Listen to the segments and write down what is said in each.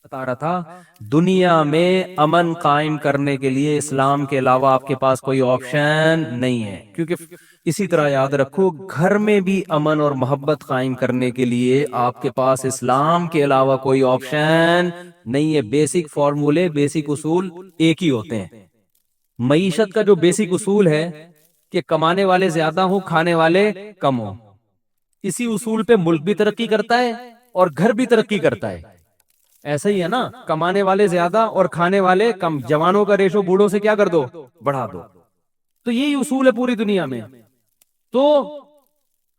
بتا رہا تھا دنیا میں امن قائم کرنے کے لیے اسلام کے علاوہ آپ کے پاس کوئی آپشن نہیں ہے، کیونکہ اسی طرح یاد رکھو گھر میں بھی امن اور محبت قائم کرنے کے لیے آپ کے پاس اسلام کے علاوہ کوئی آپشن نہیں ہے۔ بیسک فارمولے، بیسک اصول ایک ہی ہوتے ہیں۔ معیشت کا جو بیسک اصول ہے کہ کمانے والے زیادہ ہوں، کھانے والے کم ہوں، اسی اصول پہ ملک بھی ترقی کرتا ہے اور گھر بھی ترقی کرتا ہے۔ ایسا ہی ہے نا، کمانے والے زیادہ اور کھانے والے کم، جوانوں کا ریشو بوڑھوں سے کیا کر دو، بڑھا دو۔ تو یہی اصول ہے پوری دنیا میں۔ تو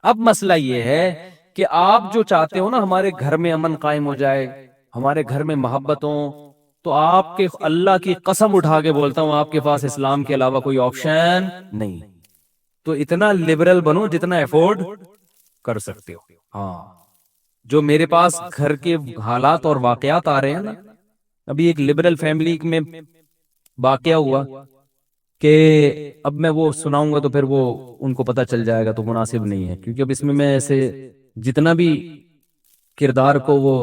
اب مسئلہ یہ ہے کہ آپ جو چاہتے ہو نا ہمارے گھر میں امن قائم ہو جائے، ہمارے گھر میں محبت ہو، تو آپ کے اللہ کی قسم اٹھا کے بولتا ہوں آپ کے پاس اسلام کے علاوہ کوئی آپشن نہیں۔ تو اتنا لبرل بنو جتنا افورڈ کر سکتے ہو۔ ہاں، جو میرے پاس گھر کے حالات اور واقعات آ رہے ہیں نا، ابھی ایک لبرل فیملی میں واقعہ ہوا کہ اب میں وہ سناؤں گا تو پھر وہ ان کو پتہ چل جائے گا، تو مناسب نہیں ہے، کیونکہ اب اس میں ایسے جتنا بھی کردار کو وہ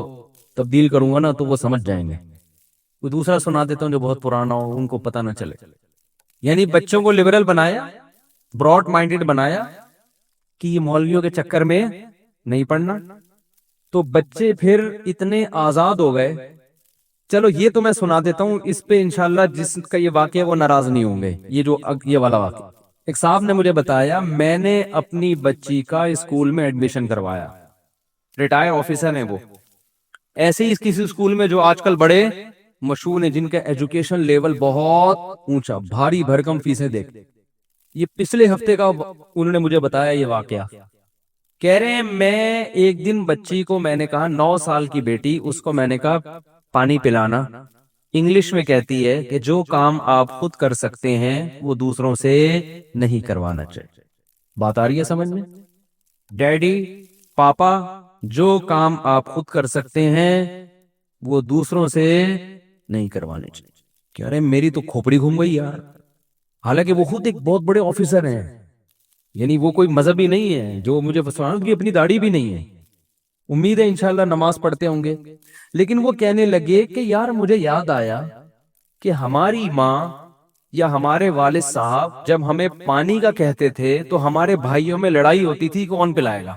تبدیل کروں گا نا تو وہ سمجھ جائیں گے۔ کوئی دوسرا سنا دیتا ہوں جو بہت پرانا ہو، ان کو پتہ نہ چلے۔ یعنی بچوں کو لبرل بنایا، براڈ مائنڈڈ بنایا کہ یہ مولویوں کے چکر میں نہیں پڑنا، تو بچے پھر اتنے آزاد ہو گئے۔ چلو یہ تو میں سنا دیتا ہوں، اس پہ انشاءاللہ جس کا یہ واقعہ وہ ناراض نہیں ہوں گے۔ یہ والا واقعہ ایک صاحب نے مجھے بتایا، میں نے اپنی بچی کا اسکول میں ایڈمیشن کروایا، ریٹائر آفیسر ہیں وہ، ایسے ہی کسی اسکول میں جو آج کل بڑے مشہور ہیں، جن کا ایجوکیشن لیول بہت اونچا، بھاری بھرکم فیسیں دیکھ۔ یہ پچھلے ہفتے کا انہوں نے مجھے بتایا یہ واقعہ۔ کہہ رہے ہیں میں ایک دن بچی کو میں نے کہا، 9 سال کی بیٹی، اس کو میں نے کہا پانی پلانا۔ انگلش میں کہتی ہے کہ جو کام آپ خود کر سکتے ہیں وہ دوسروں سے نہیں کروانا چاہیے۔ بات آ رہی ہے سمجھ میں؟ ڈیڈی، پاپا، جو کام آپ خود کر سکتے ہیں وہ دوسروں سے نہیں کروانے چاہیے۔ کہہ رہے ہیں میری تو کھوپڑی گھوم گئی یار، حالانکہ وہ خود ایک بہت بڑے آفیسر ہیں، یعنی وہ کوئی مذہبی نہیں ہے، جو مجھے کی اپنی داڑھی بھی نہیں ہے، امید ہے انشاءاللہ نماز پڑھتے ہوں گے۔ لیکن وہ کہنے لگے کہ یار مجھے یاد آیا کہ ہماری ماں یا ہمارے والد صاحب جب ہمیں پانی کا کہتے تھے تو ہمارے بھائیوں میں لڑائی ہوتی تھی، کون پلائے گا،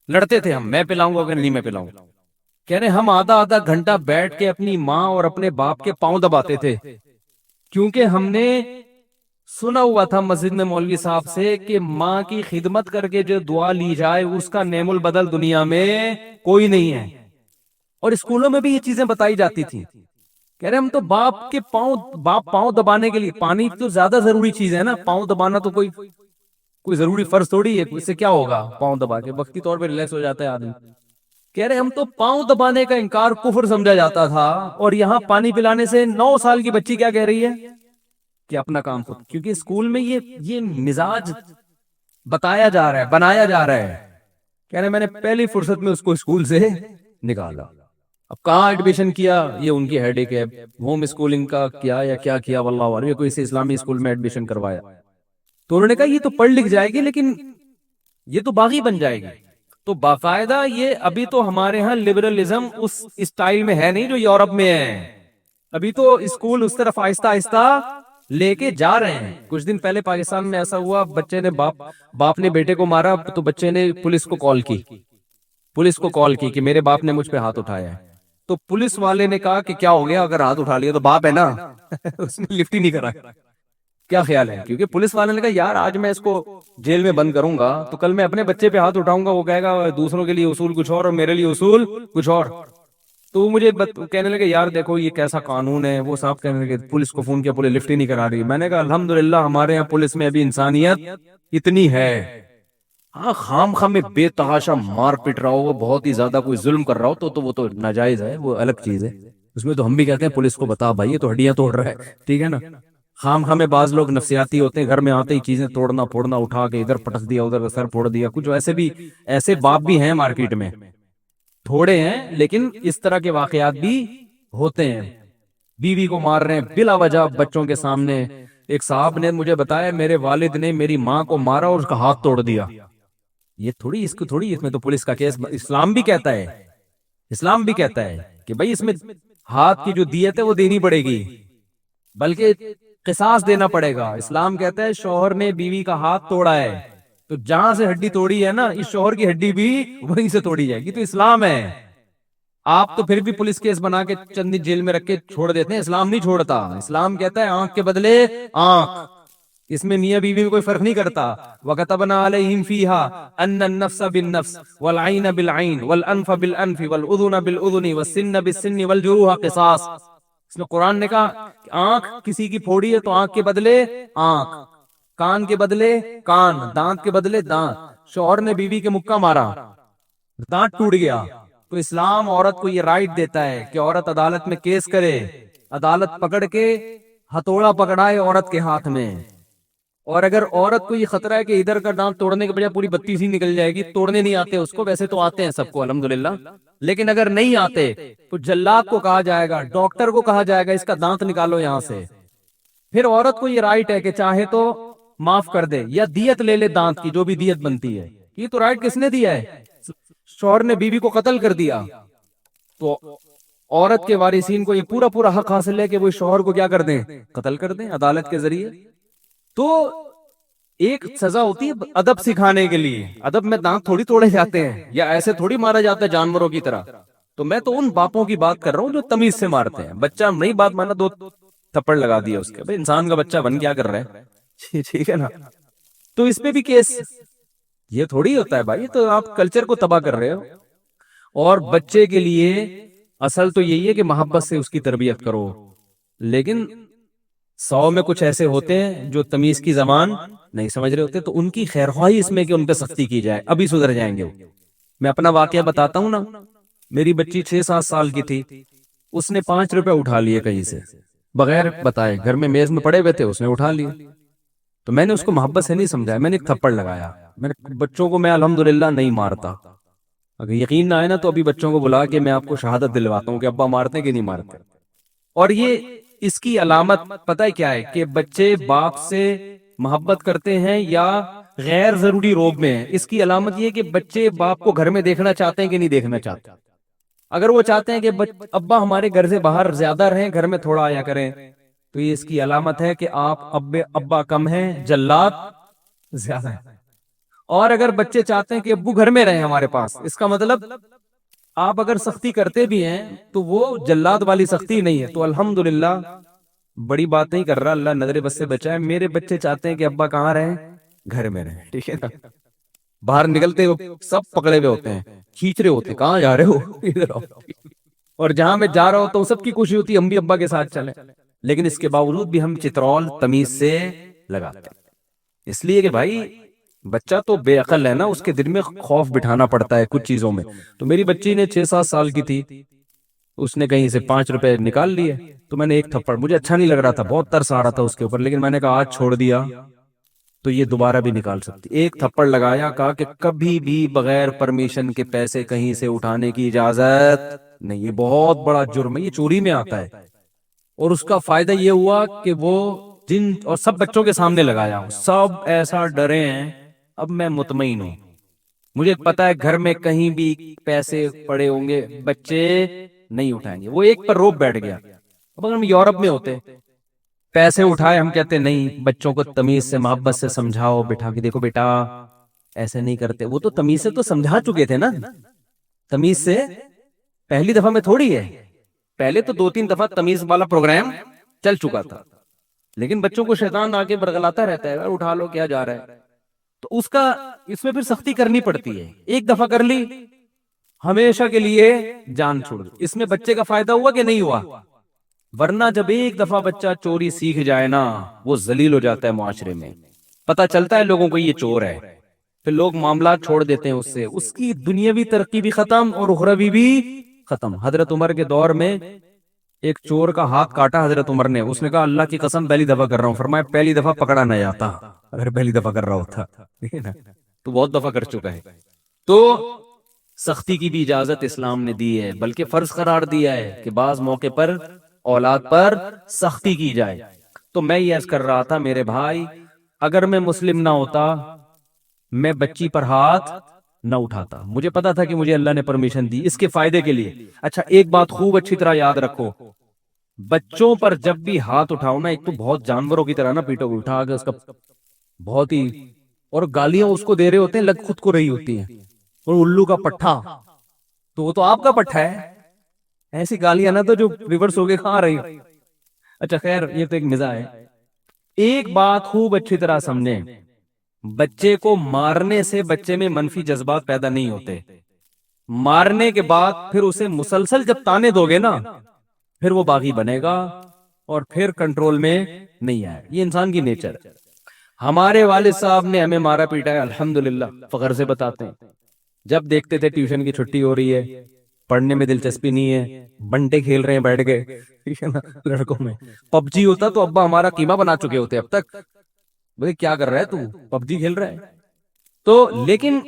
لڑتے تھے ہم، میں پلاؤں گا کہ نہیں میں پلاؤں گا۔ کہہ رہے ہم آدھا گھنٹہ بیٹھ کے اپنی ماں اور اپنے باپ کے پاؤں دباتے تھے، کیونکہ ہم نے سنا ہوا تھا مسجد میں مولوی صاحب سے کہ ماں کی خدمت کر کے جو دعا لی جائے اس کا نعم البدل دنیا میں کوئی نہیں ہے۔ اور اسکولوں میں بھی یہ چیزیں بتائی جاتی تھی۔ کہہ رہے ہم تو باپ پاؤں دبانے کے لیے، پانی تو زیادہ ضروری چیز ہے نا، پاؤں دبانا تو کوئی ضروری فرض تھوڑی ہے، اس سے کیا ہوگا، پاؤں دبا کے وقتی طور پہ ریلیکس ہو جاتا ہے آدمی۔ کہہ رہے ہم تو پاؤں دبانے کا انکار کفر سمجھا جاتا تھا، اور یہاں پانی پلانے سے 9 سال کی بچی کیا کہہ رہی ہے کہ اپنا کام خود، کیونکہ اسکول میں یہ مزاج بتایا جا رہا ہے، بنایا جا رہا ہے۔ کہہ رہے میں نے پہلی فرصت میں اس کو اسکول سے نکالا۔ اب کہاں ایڈمیشن کیا یہ ان کی ہیڈ ایک ہے، ہوم اسکولنگ کا کیا یا کیا کیا واللہ عالم، یا کوئی سے اسلامی اسکول میں ایڈمیشن کروایا۔ تو انہوں نے کہا یہ تو پڑھ لکھ جائے گی لیکن یہ تو باغی بن جائے گی۔ تو باقاعدہ یہ ابھی تو ہمارے ہاں لبرلزم اس اسٹائل میں ہے نہیں جو یورپ میں ہے، ابھی تو اسکول اس طرف آہستہ آہستہ لے کے جا رہے ہیں۔ کچھ دن پہلے پاکستان میں ایسا ہوا، بچے نے باپ نے بیٹے کو مارا، تو بچے نے پولیس کو کال کی کہ میرے باپ نے مجھ پہ ہاتھ اٹھایا ہے۔ تو پولیس والے نے کہا کہ کیا ہو گیا، اگر ہاتھ اٹھا لیا تو باپ ہے نا اس نے لفٹ ہی نہیں کرا۔ کیا خیال ہے؟ کیونکہ پولیس والے نے کہا یار آج میں اس کو جیل میں بند کروں گا تو کل میں اپنے بچے پہ ہاتھ اٹھاؤں گا، وہ کہے گا دوسروں کے لیے اصول کچھ اور میرے لیے اصول کچھ اور۔ تو وہ مجھے کہنے لگے یار دیکھو یہ کیسا قانون ہے۔ وہ صاحب کہنے لگے پولیس کو فون کیا، پولیس لفٹ ہی نہیں کرا رہی۔ میں نے کہا الحمدللہ ہمارے یہاں پولیس میں ابھی انسانیت اتنی ہے۔ ہاں خام خام میں بے تحاشا مار پٹ رہا ہو، وہ بہت ہی زیادہ کوئی ظلم کر رہا ہو تو وہ تو ناجائز ہے، وہ الگ چیز ہے۔ اس میں تو ہم بھی کہتے ہیں پولیس کو بتا بھائی یہ تو ہڈیاں توڑ رہا ہے، ٹھیک ہے نا۔ خام خام میں بعض لوگ نفسیاتی ہوتے ہیں، گھر میں آتے ہی چیزیں توڑنا پھوڑنا، اٹھا کے ادھر پٹک دیا ادھر سر پھوڑ دیا۔ کچھ ایسے باپ بھی ہیں مارکیٹ میں، تھوڑے ہیں لیکن اس طرح کے واقعات بھی ہوتے ہیں۔ بیوی کو مار رہے ہیں بلا وجہ بچوں کے سامنے۔ ایک صاحب نے مجھے بتایا میرے والد نے میری ماں کو مارا اور اس کا ہاتھ توڑ دیا۔ یہ تھوڑی اس میں تو پولیس کا کیس، اسلام بھی کہتا ہے کہ بھائی اس میں ہاتھ کی جو دیت ہے وہ دینی پڑے گی، بلکہ قصاص دینا پڑے گا۔ اسلام کہتا ہے شوہر نے بیوی کا ہاتھ توڑا ہے تو جہاں سے ہڈی توڑی ہے نا، اس شوہر کی ہڈی بھی وہیں سے توڑی جائے گی۔ تو اسلام ہے۔ آپ تو پھر بھی پولیس کیس بنا کے چند دن جیل میں رکھ کے چھوڑ دیتے ہیں، اسلام نہیں چھوڑتا۔ اسلام کہتا ہے آنکھ کے بدلے آنکھ، اس میں میاں بیوی میں کوئی فرق نہیں کرتا۔ وَكَتَبْنَا عَلَيْهِمْ فِيهَا أَنَّ النَّفْسَ بِالنَّفْسِ وَالْعَيْنَ بِالْعَيْنِ وَالْأَنْفَ بِالْأَنْفِ وَالْأُذُنَ بِالْأُذُنِ وَالسِّنَّ بِالسِّنِّ وَالْجُرُوحَ قِصَاص۔ اس میں قرآن نے کہا کہ آنکھ کسی کی پھوڑی ہے تو آنکھ کے بدلے آنکھ، کان کے بدلے کان، دانت کے بدلے دانت۔ شوہر نے بیوی کے مکہ مارا، دانت ٹوٹ گیا، تو اسلام عورت کو یہ رائٹ دیتا ہے کہ عورت عدالت میں کیس کرے، عدالت پکڑ کے ہتھوڑا پکڑائے عورت کے ہاتھ میں۔ اور اگر عورت کو یہ خطرہ ہے کہ ادھر کا دانت توڑنے کے بجائے پوری بتی سی نکل جائے گی، توڑنے نہیں آتے اس کو، ویسے تو آتے ہیں سب کو الحمدللہ، لیکن اگر نہیں آتے تو جلاد کو کہا جائے گا، ڈاکٹر کو کہا جائے گا اس کا دانت نکالو یہاں سے۔ پھر عورت کو یہ رائٹ ہے کہ چاہے تو معاف کر دے یا دیت لے لے دانت کی، جو بھی دیت بنتی ہے۔ یہ تو رائٹ کس نے دیا ہے؟ شوہر نے بیوی کو قتل کر دیا تو عورت کے وارثین کو یہ پورا پورا حق حاصل ہے کہ وہ شوہر کو کیا کر دیں؟ قتل کر دیں عدالت کے ذریعے۔ تو ایک سزا ہوتی ہے ادب سکھانے کے لیے، ادب میں دانت تھوڑی توڑے جاتے ہیں یا ایسے تھوڑی مارا جاتا ہے جانوروں کی طرح۔ تو میں تو ان باپوں کی بات کر رہا ہوں جو تمیز سے مارتے ہیں، بچہ نہیں بات مانا دو تھپڑ لگا دیا اس کے، بھائی انسان کا بچہ بن کیا کر رہا ہے، ٹھیک ہے نا؟ تو اس پہ بھی کیس، یہ تھوڑی ہوتا ہے بھائی، تو آپ کلچر کو تباہ کر رہے ہو۔ اور بچے کے لیے اصل تو یہی ہے کہ محبت سے اس کی تربیت کرو، لیکن 100 میں کچھ ایسے ہوتے ہیں جو تمیز کی زبان نہیں سمجھ رہے ہوتے، تو ان کی خیر خواہی اس میں کہ ان پہ سختی کی جائے، ابھی سدھر جائیں گے وہ۔ میں اپنا واقعہ بتاتا ہوں نا، میری بچی 6-7 سال کی تھی، اس نے 5 روپے اٹھا لیے کہیں سے بغیر بتائے، گھر میں میز میں پڑے ہوئے تھے، اس نے اٹھا لیے۔ تو میں نے اس کو محبت سے نہیں سمجھایا، میں نے ایک تھپڑ لگایا۔ میں نے بچوں کو میں الحمدللہ نہیں مارتا، اگر یقین نہ آئے نا تو ابھی بچوں کو بلا کے میں آپ کو شہادت دلواتا ہوں کہ ابا مارتے کہ نہیں مارتے۔ اور یہ اس کی علامت پتہ ہے کیا ہے کہ بچے باپ سے محبت کرتے ہیں یا غیر ضروری روب میں ہیں۔ اس کی علامت یہ کہ بچے باپ کو گھر میں دیکھنا چاہتے ہیں کہ نہیں دیکھنا چاہتے۔ اگر وہ چاہتے ہیں کہ ابا ہمارے گھر سے باہر زیادہ رہیں، گھر میں تھوڑا آیا کریں، تو یہ اس کی علامت ہے کہ آپ ابا کم ہیں، جلاد زیادہ ہیں۔ اور اگر بچے چاہتے ہیں کہ ابو گھر میں رہیں ہمارے پاس، اس کا مطلب آپ اگر سختی کرتے بھی ہیں تو وہ جلاد والی سختی نہیں ہے۔ تو الحمدللہ بڑی بات نہیں کر رہا، اللہ نظر بد سے بچائے، میرے بچے چاہتے ہیں کہ ابا کہاں رہیں؟ گھر میں رہیں، ٹھیک ہے نا؟ باہر نکلتے ہو سب پکڑے ہوئے ہوتے ہیں، کھینچ رہے ہوتے ہیں، کہاں جا رہے ہو؟ ادھر آؤ۔ اور جہاں میں جا رہا ہوتا ہوں سب کی خوشی ہوتی ہے ہم بھی ابا کے ساتھ چلیں، لیکن اس کے باوجود بھی ہم چترول تمیز سے لگاتے ہیں، اس لیے کہ بھائی بچہ تو بے عقل ہے نا، اس کے دل میں خوف بٹھانا پڑتا ہے کچھ چیزوں میں۔ تو میری بچی نے 6-7 سال کی تھی، اس نے کہیں سے 5 روپے نکال لیے، تو میں نے ایک تھپڑ، مجھے اچھا نہیں لگ رہا تھا، بہت ترس آ رہا تھا اس کے اوپر، لیکن میں نے کہا آج چھوڑ دیا تو یہ دوبارہ بھی نکال سکتی۔ ایک تھپڑ لگایا، کہا کہ کبھی بھی بغیر پرمیشن کے پیسے کہیں سے اٹھانے کی اجازت نہیں، یہ بہت بڑا جرم ہے، یہ چوری میں آتا ہے۔ اور اس کا فائدہ یہ ہوا کہ وہ اور سب بچوں کے سامنے لگایا ہوں، سب ایسا ڈرے ہیں، اب میں مطمئن ہوں، مجھے پتا ہے گھر میں کہیں بھی پیسے پڑے ہوں گے بچے نہیں اٹھائیں گے۔ وہ ایک پر روپ بیٹھ گیا۔ اب اگر ہم یورپ میں ہوتے، پیسے اٹھائے، ہم کہتے نہیں، بچوں کو تمیز سے محبت سے سمجھاؤ، بٹھا کے دیکھو بیٹا ایسے نہیں کرتے۔ وہ تو تمیز سے تو سمجھا چکے تھے نا، تمیز سے پہلی دفعہ میں تھوڑی ہے، پہلے تو 2-3 دفعہ تمیز والا پروگرام چل چکا تھا، لیکن بچوں کو شیطان آ کے برگلاتا رہتا ہے، اٹھا لو کیا جا رہا ہے، تو اس میں پھر سختی کرنی پڑتی ہے۔ ایک دفعہ کر لی ہمیشہ کے لیے جان چھوڑ دی، اس میں بچے کا فائدہ ہوا کہ نہیں ہوا؟ ورنہ جب ایک دفعہ بچہ چوری سیکھ جائے نا، وہ ذلیل ہو جاتا ہے معاشرے میں، پتہ چلتا ہے لوگوں کو یہ چور ہے، پھر لوگ معاملات چھوڑ دیتے ہیں اس سے، اس کی دنیاوی ترقی بھی ختم اور اخروی بھی ختم۔ حضرت عمر کے دور میں ایک چور کا ہاتھ کاٹا حضرت عمر نے، اس نے کہا اللہ کی قسم پہلی دفعہ کر رہا ہوں، فرمایا پہلی دفعہ پکڑا نہ جاتا، اگر پہلی دفعہ کر رہا ہوتا تو بہت دفعہ کر چکا ہے۔ تو سختی کی بھی اجازت اسلام نے دی ہے، بلکہ فرض قرار دیا ہے کہ بعض موقع پر اولاد پر سختی کی جائے۔ تو میں یہ عرض کر رہا تھا میرے بھائی، اگر میں مسلم نہ ہوتا میں بچی پر ہاتھ نہ اٹھاتا. مجھے پتا تھا کہ مجھے اللہ نے پرمیشن دی اس کے فائدے کے لیے. اچھا ایک بات خوب اچھی طرح یاد رکھو, بچوں پر جب بھی ہاتھ اٹھاؤ نا, ایک تو بہت جانوروں کی طرح نا پیٹو, اٹھا کے اس کا بہت ہی, اور گالیاں اس کو دے رہے ہوتے ہیں, لگ خود کو رہی ہوتی ہیں, اور الو کا پٹھا, تو وہ تو آپ کا پٹھا ہے, ایسی گالیاں نا تو جو ریورس ہو کے کھا رہی. اچھا خیر, یہ تو ایک مزاح ہے. ایک بات خوب اچھی طرح سمجھیں, بچے کو مارنے سے بچے میں منفی جذبات پیدا نہیں ہوتے. مارنے کے بعد پھر اسے مسلسل جب تانے دو گے نا, پھر وہ باغی بنے گا اور پھر کنٹرول میں نہیں آئے. یہ انسان کی نیچر ہے. ہمارے والد صاحب نے ہمیں مارا پیٹا ہے, الحمدللہ, فخر سے بتاتے ہیں. جب دیکھتے تھے ٹیوشن کی چھٹی ہو رہی ہے, پڑھنے میں دلچسپی نہیں ہے, بنٹے کھیل رہے ہیں بیٹھ کے, ٹھیک ہے نا, لڑکوں میں پب جی ہوتا تو ابا ہمارا قیمہ بنا چکے ہوتے اب تک. بھئی کیا کر رہا ہے تو, پب جی کھیل رہا ہے. تو لیکن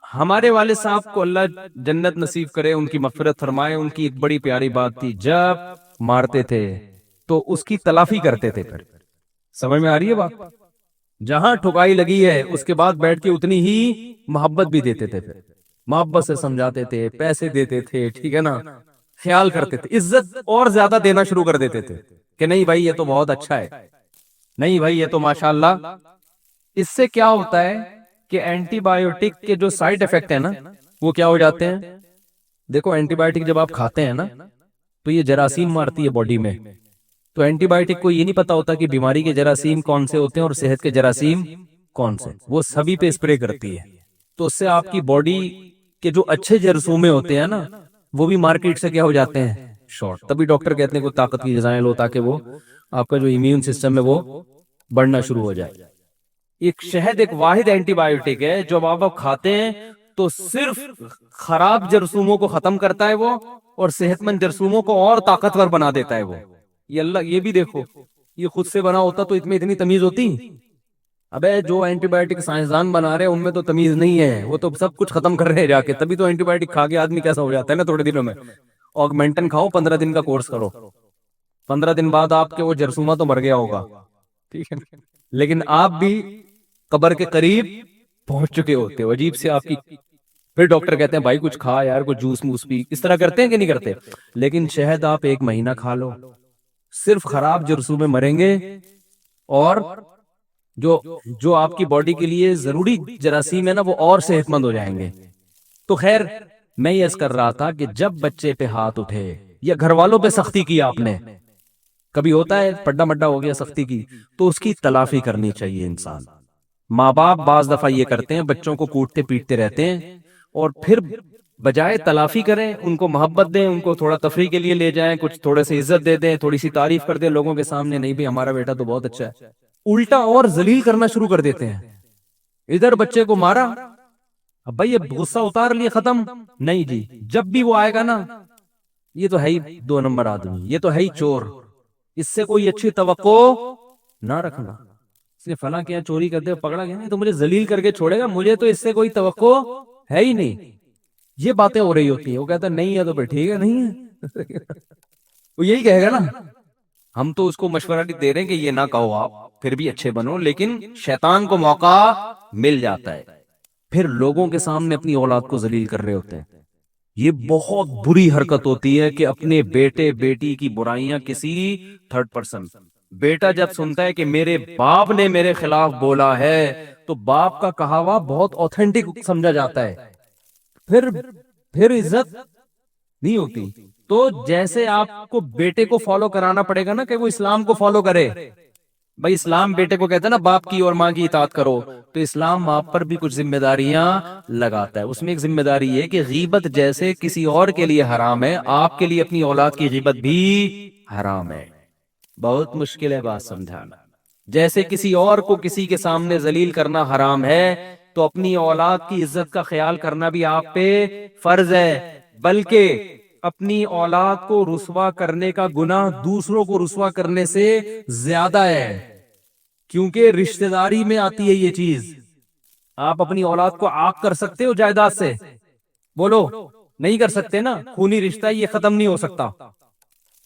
ہمارے والد صاحب کو اللہ جنت نصیب کرے, ان کی مغفرت فرمائے, ان کی ایک بڑی پیاری بات تھی, جب مارتے تھے تو اس کی تلافی کرتے تھے. پھر سمجھ میں آ رہی ہے بات؟ جہاں ٹھکائی لگی ہے اس کے بعد بیٹھ کے اتنی ہی محبت بھی دیتے تھے, پھر محبت سے سمجھاتے تھے, پیسے دیتے تھے, ٹھیک ہے نا, خیال کرتے تھے, عزت اور زیادہ دینا شروع کر دیتے تھے کہ نہیں بھائی یہ تو بہت اچھا ہے, نہیں بھائی یہ تو ماشاءاللہ. اس سے کیا ہوتا ہے کہ اینٹی بایوٹک کے جو سائیڈ ایفیکٹ ہیں نا, وہ کیا ہو جاتے ہیں. دیکھو اینٹی بایوٹک جب آپ کھاتے ہیں نا تو یہ جراثیم مارتی ہے باڈی میں. تو اینٹی بایوٹک کو یہ نہیں پتا ہوتا کہ بیماری کے جراثیم کون سے ہوتے ہیں اور صحت کے جراثیم کون سے, وہ سبھی پہ اسپرے کرتی ہے. تو اس سے آپ کی باڈی کے جو اچھے جرثومے ہوتے ہیں نا, وہ بھی مارکیٹ سے کیا ہو جاتے ہیں, شارٹ. تبھی ڈاکٹر کہتے ہیں کہ طاقت کی غذائیں لو تاکہ وہ آپ کا جو امیون سسٹم ہے وہ بڑھنا شروع ہو جائے. ایک شہد ایک واحد اینٹی بایوٹک ہے جو آپ کھاتے ہیں تو صرف خراب جرثوموں کو ختم کرتا ہے وہ, اور صحت مند جرثوموں کو اور طاقتور بنا دیتا ہے وہ. یہ اللہ, یہ بھی دیکھو, یہ خود سے بنا ہوتا تو اتنی تمیز ہوتی. ابے جو اینٹی بایوٹک سائنسدان بنا رہے ہیں ان میں تو تمیز نہیں ہے, وہ تو سب کچھ ختم کر رہے ہیں جا کے. تبھی تو اینٹی بایوٹک کھا کے آدمی کیسا ہو جاتا ہے نا تھوڑے دنوں میں. آگمنٹن کھاؤ, 15 دن کا کورس کرو, 15 دن بعد آپ کے وہ جرثومہ تو مر گیا ہوگا, ٹھیک ہے, لیکن آپ بھی قبر کے قریب پہنچ چکے ہوتے ہو. عجیب سے آپ کی, پھر ڈاکٹر کہتے ہیں بھائی کچھ کھا یار, کچھ جوس موس پی. اس طرح کرتے ہیں کہ نہیں کرتے؟ لیکن شہد آپ 1 مہینہ کھا لو, صرف خراب جرثومے مریں گے, اور جو آپ کی باڈی کے لیے ضروری جراثیم ہے نا وہ اور صحت مند ہو جائیں گے. تو خیر, میں یہ کر رہا تھا کہ جب بچے پہ ہاتھ اٹھے یا گھر والوں پہ سختی کی آپ نے, کبھی ہوتا ہے پڈا مڈا ہو گیا سختی کی, تو اس کی تلافی کرنی چاہیے انسان. ماں باپ بعض دفعہ یہ کرتے ہیں, بچوں کو کوٹتے پیٹتے رہتے ہیں, اور پھر بجائے تلافی کریں, ان کو محبت دیں, ان کو تھوڑا تفریح کے لیے لے جائیں, کچھ تھوڑے سے عزت دے دیں, تھوڑی سی تعریف کر دیں لوگوں کے سامنے, نہیں بھی ہمارا بیٹا تو بہت اچھا ہے, الٹا اور ذلیل کرنا شروع کر دیتے ہیں. ادھر بچے کو مارا, اب بھائی یہ غصہ اتار لیے, ختم نہیں جی. جب بھی وہ آئے گا نا, یہ تو ہے ہی 2 نمبر آدمی, یہ تو ہے ہی چور, اس سے کوئی اچھی توقع نہ رکھنا. اس نے فلاں کیا چوری کرتے ہوئے پکڑا گیا, نہیں تو مجھے ذلیل کر کے چھوڑے گا, مجھے تو اس سے کوئی توقع ہے ہی نہیں. یہ باتیں ہو رہی ہوتی ہیں. وہ کہتا ہے نہیں ہے تو پھر ٹھیک ہے, نہیں ہے, وہ یہی کہے گا نا. ہم تو اس کو مشورہ دے رہے ہیں کہ یہ نہ کہو آپ, پھر بھی اچھے بنو, لیکن شیطان کو موقع مل جاتا ہے, پھر لوگوں کے سامنے اپنی اولاد کو ذلیل کر رہے ہوتے ہیں. یہ بہت بری حرکت ہوتی ہے کہ اپنے بیٹے بیٹی کی برائیاں کسی تھرڈ پرسن, بیٹا جب سنتا ہے کہ میرے باپ نے میرے خلاف بولا ہے تو باپ کا کہا ہوا بہت اوتھینٹک سمجھا جاتا ہے, پھر عزت نہیں ہوتی. تو جیسے آپ کو بیٹے کو فالو کرانا پڑے گا نا کہ وہ اسلام کو فالو کرے. بھائی اسلام بیٹے کو کہتا ہے نا باپ کی اور ماں کی اطاعت کرو, تو اسلام آپ پر بھی کچھ ذمہ داریاں لگاتا ہے. اس میں ایک ذمہ داری یہ کہ غیبت جیسے کسی اور کے لیے حرام ہے, آپ کے لیے اپنی اولاد کی غیبت بھی حرام ہے. بہت مشکل ہے بات سمجھانا. جیسے کسی اور کو کسی کے سامنے ذلیل کرنا حرام ہے, تو اپنی اولاد کی عزت کا خیال کرنا بھی آپ پہ فرض ہے. بلکہ اپنی اولاد کو رسوا کرنے کا گناہ دوسروں کو رسوا کرنے سے زیادہ ہے, کیونکہ رشتہ داری میں آتی ہے یہ چیز. آپ اپنی اولاد کو عاق کر سکتے ہو جائیداد سے؟ بولو, نہیں کر سکتے نا, خونی رشتہ یہ ختم نہیں ہو سکتا.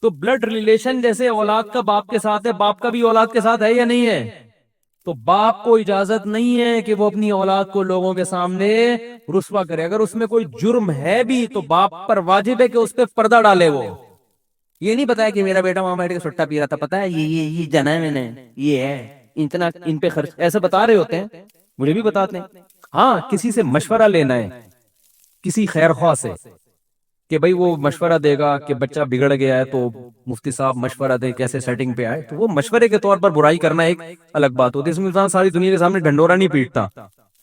تو بلڈ ریلیشن جیسے اولاد کا باپ کے ساتھ ہے, باپ کا بھی اولاد کے ساتھ ہے یا نہیں ہے؟ تو باپ کو اجازت نہیں ہے کہ وہ اپنی اولاد کو لوگوں کے سامنے رسوا کرے. اگر اس میں کوئی جرم ہے بھی تو باپ پر واجب ہے کہ اس پہ پردہ ڈالے. وہ یہ نہیں بتایا کہ میرا بیٹا وہاں بیٹھ کے سٹا پی رہا تھا, پتا ہے یہ جنا ہے میں نے, یہ ہے اتنا ان پہ خرچ, ایسے بتا رہے ہوتے ہیں, مجھے بھی بتاتے ہیں. ہاں کسی سے مشورہ لینا ہے, کسی خیر خواہ سے, کہ بھئی وہ مشورہ دے گا کہ بچہ بگڑ گیا ہے تو مفتی صاحب مشورہ دے کیسے سیٹنگ پہ آئے, تو وہ مشورے کے طور پر برائی کرنا ایک الگ بات ہوتی ہے. اس میں انسان ساری دنیا کے سامنے ڈھنڈورا نہیں پیٹتا,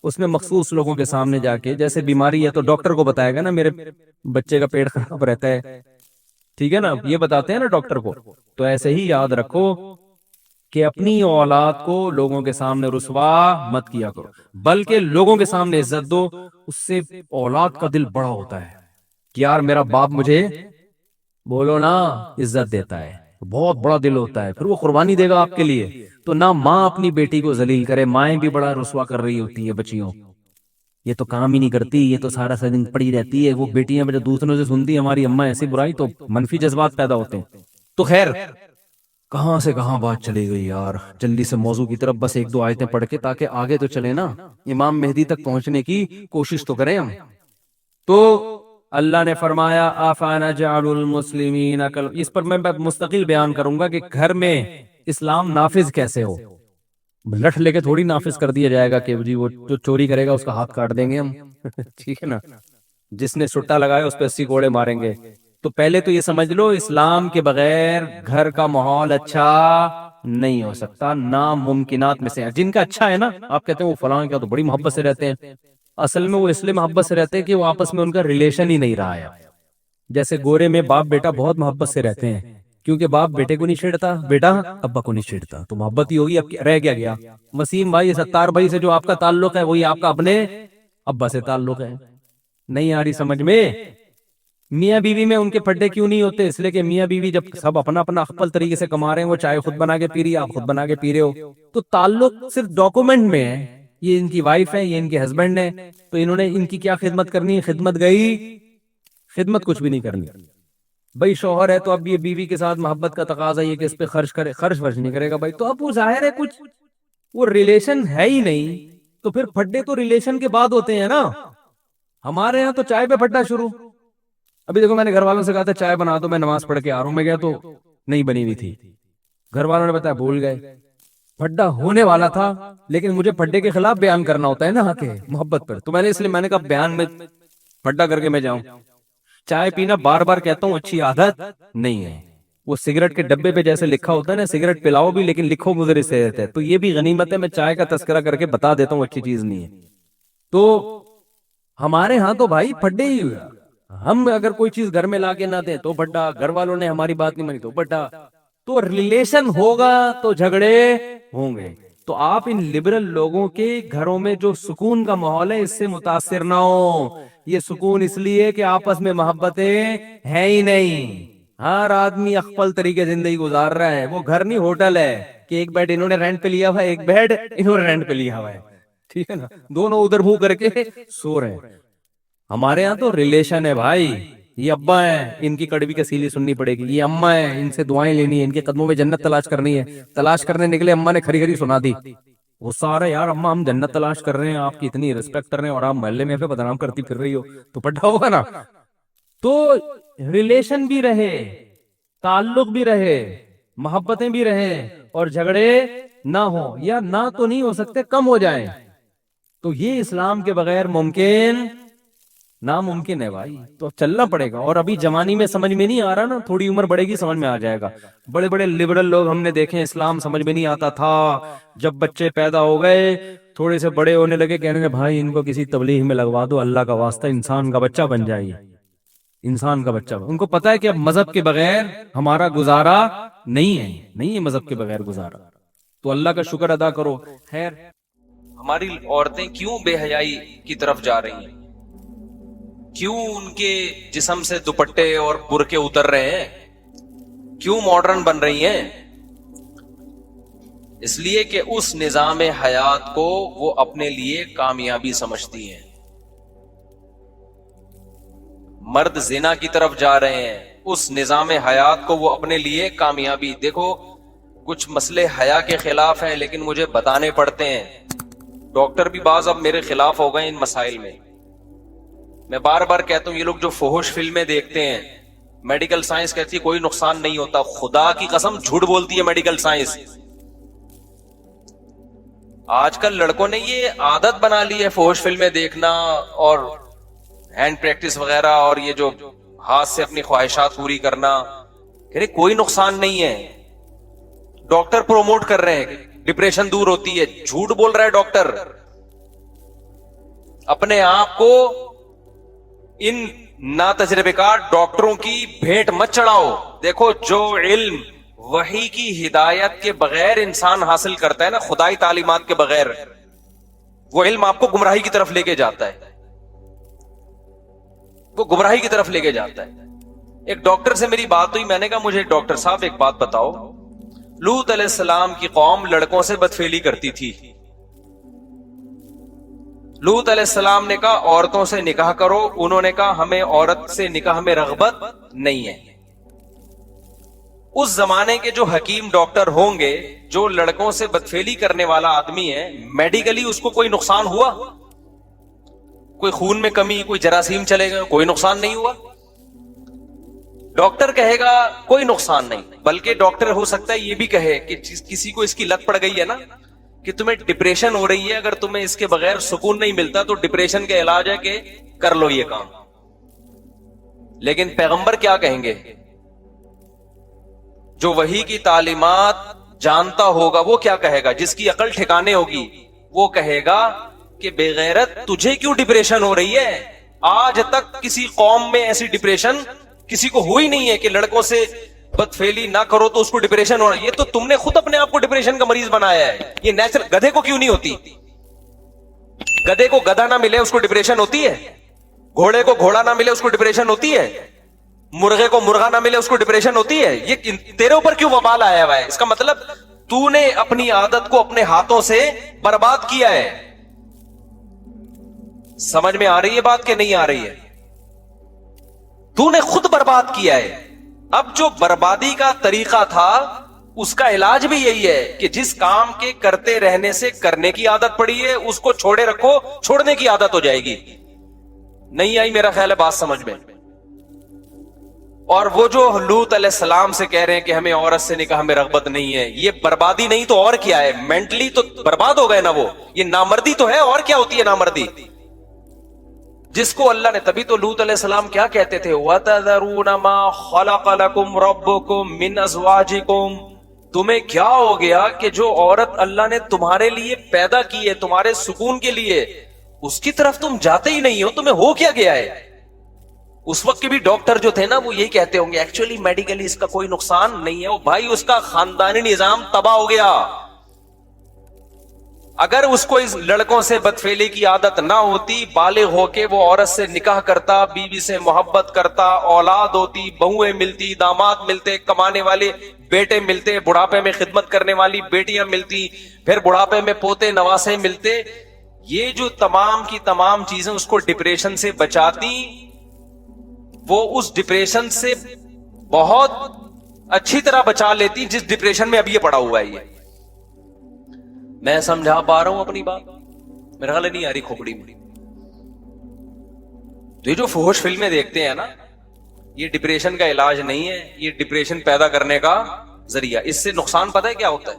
اس میں مخصوص لوگوں کے سامنے جا کے, جیسے بیماری ہے تو ڈاکٹر کو بتائے گا نا میرے بچے کا پیٹ خراب رہتا ہے, ٹھیک ہے نا, یہ بتاتے ہیں نا ڈاکٹر کو. تو ایسے ہی یاد رکھو کہ اپنی اولاد کو لوگوں کے سامنے رسوا مت کیا کرو, بلکہ لوگوں کے سامنے عزت دو. اس سے اولاد کا دل بڑا ہوتا ہے کہ یار میرا باپ مجھے بولو نا عزت دیتا ہے, بہت بڑا دل ہوتا ہے, پھر وہ قربانی دے گا آپ کے لیے. تو نہ ماں اپنی بیٹی کو ذلیل کرے, مائیں بھی بڑا رسوا کر رہی ہوتی ہے بچیوں, یہ تو کام ہی نہیں کرتی, یہ تو سارا دن پڑی رہتی ہے. وہ بیٹیاں جو دوسروں سے سنتی ہیں ہماری اماں ایسی برائی, تو منفی جذبات پیدا ہوتے ہیں. تو خیر کہاں سے کہاں بات چلی گئی یار, جلدی سے موضوع کی طرف بس ایک دو آیتیں پڑھ کے تاکہ آگے تو چلے نا, امام مہدی تک پہنچنے کی کوشش تو کریں ہم. تو اللہ نے فرمایا افنجعل المسلمین کل, اس پر میں مستقل بیان کروں گا کہ گھر میں اسلام نافذ کیسے ہو. لٹھ لے کے تھوڑی نافذ کر دیا جائے گا کہ جی وہ جو چوری کرے گا اس کا ہاتھ کاٹ دیں گے ہم, ٹھیک ہے نا, جس نے سٹا لگایا اس پہ 80 کوڑے ماریں گے. تو پہلے تو یہ سمجھ لو اسلام کے بغیر گھر کا ماحول اچھا نہیں ہو سکتا, ناممکنات میں سے ہے. جن کا اچھا ہے نا, آپ کہتے ہیں وہ فلاں کا تو بڑی محبت سے رہتے ہیں, اصل میں وہ اس لیے محبت سے رہتے ہیں کہ وہ آپس میں ان کا ریلیشن ہی نہیں رہا ہے. جیسے گورے میں باپ بیٹا بہت محبت سے رہتے ہیں, کیونکہ باپ بیٹے کو نہیں چھیڑتا, بیٹا ابا کو نہیں چھیڑتا, تو محبت ہی ہوگی. اب رہ کیا گیا, وسیم بھائی ستار بھائی سے جو آپ کا تعلق ہے وہی آپ کا اپنے ابا سے تعلق ہے. نہیں آ رہی سمجھ میں؟ میاں بیوی میں ان کے پھڈے کیوں نہیں ہوتے؟ اس لیے کہ میاں بیوی جب سب اپنا اپنا افضل طریقے سے کما رہے ہیں, وہ چائے خود بنا کے پی رہی ہے, آپ خود بنا کے پی رہے ہو, تو تعلق صرف ڈاکومنٹ میں ہے. یہ ان کی وائف ہے, یہ ان کے ہسبینڈ ہے, تو انہوں نے ان کی کیا خدمت کرنی ہے؟ خدمت گئی, خدمت کچھ بھی نہیں کرنی. بھائی شوہر ہے تو اب یہ بیوی کے ساتھ محبت کا تقاضا یہ کہ اس پہ خرچ کرے, خرچ ورچ نہیں کرے گا بھائی, تو اب وہ ظاہر ہے کچھ وہ ریلیشن ہے ہی نہیں. تو پھر پھڈے تو ریلیشن کے بعد ہوتے ہیں نا. ہمارے ہاں تو چائے پہ پھڈا شروع. ابھی دیکھو میں نے گھر والوں سے کہا تھا چائے بنا دو, میں نماز پڑھ کے آ رہا ہوں, میں گیا تو نہیں بنی ہوئی تھی, گھر والوں نے بتایا بھول گئے. پھڈا ہونے والا تھا, لیکن مجھے پھڈے کے خلاف بیان کرنا ہوتا ہے نا آ کے محبت پر, تو میں نے اس لیے میں نے کہا بیان میں پھڈا کر کے میں جاؤں. چائے پینا بار بار کہتا ہوں اچھی عادت نہیں ہے. وہ سگریٹ کے ڈبے پہ جیسے لکھا ہوتا ہے نا, سگریٹ پلاؤ بھی لیکن لکھو مضر سے رہتا ہے, تو یہ بھی غنیمت ہے, میں چائے کا تذکرہ کر کے بتا دیتا ہوں اچھی چیز نہیں ہے. تو ہمارے ہاں تو بھائی پھڈے ہی ہوا, ہم اگر کوئی چیز گھر میں لا کے نہ دیں تو پھڈا, گھر والوں نے ہماری بات نہیں مانی تو پھڈا. تو ریلیشن ہوگا تو جھگڑے ہوں گے. تو آپ ان لبرل لوگوں کے گھروں میں جو سکون کا ماحول ہے اس سے متاثر نہ ہو. یہ سکون اس لیے کہ آپس میں محبتیں ہیں ہی نہیں, ہر آدمی اخپل طریقے زندگی گزار رہا ہے. وہ گھر نہیں ہوٹل ہے کہ ایک بیڈ انہوں نے رینٹ پہ لیا ہوا ہے, ایک بیڈ انہوں نے رینٹ پہ لیا ہوا ہے, ٹھیک ہے نا, دونوں ادھر منہ کر کے سو رہے ہیں. ہمارے ہاں تو ریلیشن ہے بھائی. یہ ابا ہے, ان کی کڑوی کا سیلی سننی پڑے گی. یہ اماں ہے, ان سے دعائیں لینی ہے, ان کے قدموں میں جنت تلاش کرنی ہے. تلاش کرنے نکلے, اماں نے کھری کھری سنا دی. وہ سارا یار اماں ہم جنت تلاش کر رہے ہیں, آپ کی اتنی رسپیکٹ کر رہے ہیں, اور آپ محلے میں بدنام کرتی پھر رہی ہو, تو پٹھا ہوگا نا. تو ریلیشن بھی رہے, تعلق بھی رہے, محبتیں بھی رہے, اور جھگڑے نہ ہو, یا نہ تو نہیں ہو سکتے, کم ہو جائیں. تو یہ اسلام کے بغیر ممکن ناممکن ہے بھائی. تو اب چلنا پڑے گا. اور ابھی جوانی میں سمجھ میں نہیں آ رہا نا, تھوڑی عمر بڑھے گی سمجھ میں آ جائے گا. بڑے بڑے لبرل لوگ ہم نے دیکھے, اسلام سمجھ میں نہیں آتا تھا, جب بچے پیدا ہو گئے تھوڑے سے بڑے ہونے لگے, کہنے لگے بھائی ان کو کسی تبلیغ میں لگوا دو, اللہ کا واسطہ انسان کا بچہ بن جائے, انسان کا بچہ. ان کو پتا ہے کہ اب مذہب کے بغیر ہمارا گزارا نہیں ہے, نہیں ہے مذہب کے بغیر گزارا. تو اللہ کا شکر ادا کرو. خیر ہماری عورتیں کیوں بے حیائی کی طرف جا رہی ہیں؟ کیوں ان کے جسم سے دوپٹے اور برقعے اتر رہے ہیں؟ کیوں ماڈرن بن رہی ہیں؟ اس لیے کہ اس نظام حیات کو وہ اپنے لیے کامیابی سمجھتی ہیں. مرد زنا کی طرف جا رہے ہیں, اس نظام حیات کو وہ اپنے لیے کامیابی. دیکھو کچھ مسئلے حیا کے خلاف ہیں لیکن مجھے بتانے پڑتے ہیں. ڈاکٹر بھی بعض اب میرے خلاف ہو گئے ان مسائل میں. میں بار بار کہتا ہوں یہ لوگ جو فحش فلمیں دیکھتے ہیں, میڈیکل سائنس کہتی ہے کوئی نقصان نہیں ہوتا. خدا کی قسم جھوٹ بولتی ہے میڈیکل سائنس. آج کل لڑکوں نے یہ عادت بنا لی ہے فحش فلمیں دیکھنا اور ہینڈ پریکٹس وغیرہ, اور یہ جو ہاتھ سے اپنی خواہشات پوری کرنا. کوئی نقصان نہیں ہے. ڈاکٹر پروموٹ کر رہے ہیں ڈپریشن دور ہوتی ہے. جھوٹ بول رہا ہے ڈاکٹر. اپنے آپ کو ان ناتجربے کار ڈاکٹروں کی بھیٹ مت چڑھاؤ. دیکھو جو علم وحی کی ہدایت کے بغیر انسان حاصل کرتا ہے نا, خدائی تعلیمات کے بغیر, وہ علم آپ کو گمراہی کی طرف لے کے جاتا ہے. وہ گمراہی کی طرف لے کے جاتا ہے. ایک ڈاکٹر سے میری بات ہوئی, میں نے کہا مجھے ڈاکٹر صاحب ایک بات بتاؤ, لوط علیہ السلام کی قوم لڑکوں سے بدفعلی کرتی تھی. لوط علیہ السلام نے کہا عورتوں سے نکاح کرو. انہوں نے کہا ہمیں عورت سے نکاح میں رغبت نہیں ہے. اس زمانے کے جو حکیم ڈاکٹر ہوں گے, جو لڑکوں سے بدفعلی کرنے والا آدمی ہے, میڈیکلی اس کو کوئی نقصان ہوا؟ کوئی خون میں کمی, کوئی جراثیم چلے گئے, کوئی نقصان نہیں ہوا. ڈاکٹر کہے گا کوئی نقصان نہیں, بلکہ ڈاکٹر ہو سکتا ہے یہ بھی کہے کہ کسی کو اس کی لت پڑ گئی ہے نا کہ تمہیں ڈپریشن ہو رہی ہے, اگر تمہیں اس کے بغیر سکون نہیں ملتا تو ڈپریشن کا علاج ہے کہ کر لو یہ کام. لیکن پیغمبر کیا کہیں گے؟ جو وحی کی تعلیمات جانتا ہوگا وہ کیا کہے گا؟ جس کی عقل ٹھکانے ہوگی وہ کہے گا کہ بے غیرت تجھے کیوں ڈپریشن ہو رہی ہے؟ آج تک کسی قوم میں ایسی ڈپریشن کسی کو ہوئی نہیں ہے کہ لڑکوں سے بدفعلی نہ کرو تو اس کو ڈپریشن ہو رہا ہے. یہ تو تم نے خود اپنے آپ کو ڈپریشن کا مریض بنایا ہے. یہ نیچرل. گدھے کو کیوں نہیں ہوتی؟ گدھے کو گدھا نہ ملے اس کو ڈپریشن ہوتی ہے. گھوڑے کو گھوڑا نہ ملے اس کو ڈپریشن ہوتی ہے. مرغے کو مرغا نہ ملے اس کو ڈپریشن ہوتی ہے. یہ تیرے اوپر کیوں وبال آیا ہوا ہے؟ اس کا مطلب تو نے اپنی عادت کو اپنے ہاتھوں سے برباد کیا ہے. سمجھ میں آ رہی ہے بات کہ نہیں آ رہی ہے؟ تو نے خود برباد کیا ہے. اب جو بربادی کا طریقہ تھا اس کا علاج بھی یہی ہے کہ جس کام کے کرتے رہنے سے کرنے کی عادت پڑی ہے اس کو چھوڑے رکھو, چھوڑنے کی عادت ہو جائے گی. نہیں آئی میرا خیال ہے بات سمجھ میں؟ اور وہ جو لوط علیہ السلام سے کہہ رہے ہیں کہ ہمیں عورت سے نکاح میں رغبت نہیں ہے, یہ بربادی نہیں تو اور کیا ہے؟ مینٹلی تو برباد ہو گئے نا وہ. یہ نامردی تو ہے, اور کیا ہوتی ہے نامردی؟ جس کو اللہ نے, تبھی تو لوط علیہ السلام کیا کہتے تھے, وَتَذَرُونَ مَا خَلَقَ لَكُمْ رَبُّكُمْ مِنْ أَزْوَاجِكُمْ. تمہیں کیا ہو گیا کہ جو عورت اللہ نے تمہارے لیے پیدا کی ہے تمہارے سکون کے لیے, اس کی طرف تم جاتے ہی نہیں ہو؟ تمہیں ہو کیا گیا ہے؟ اس وقت کے بھی ڈاکٹر جو تھے نا وہ یہی کہتے ہوں گے ایکچولی میڈیکلی اس کا کوئی نقصان نہیں ہے. وہ بھائی اس کا خاندانی نظام تباہ ہو گیا. اگر اس کو اس لڑکوں سے بدفعلی کی عادت نہ ہوتی, بالغ ہو کے وہ عورت سے نکاح کرتا, بیوی سے محبت کرتا, اولاد ہوتی, بہویں ملتی, داماد ملتے, کمانے والے بیٹے ملتے, بڑھاپے میں خدمت کرنے والی بیٹیاں ملتی, پھر بڑھاپے میں پوتے نواسے ملتے, یہ جو تمام کی تمام چیزیں اس کو ڈپریشن سے بچاتی, وہ اس ڈپریشن سے بہت اچھی طرح بچا لیتی جس ڈپریشن میں اب یہ پڑا ہوا ہے. یہ میں سمجھا پا رہا ہوں اپنی بات؟ میرا خیال نہیں آ رہی کھوپڑی میں. تو یہ جو فحش فلمیں دیکھتے ہیں نا, یہ ڈپریشن کا علاج نہیں ہے, یہ ڈپریشن پیدا کرنے کا ذریعہ. اس سے نقصان پتہ ہے کیا ہوتا ہے؟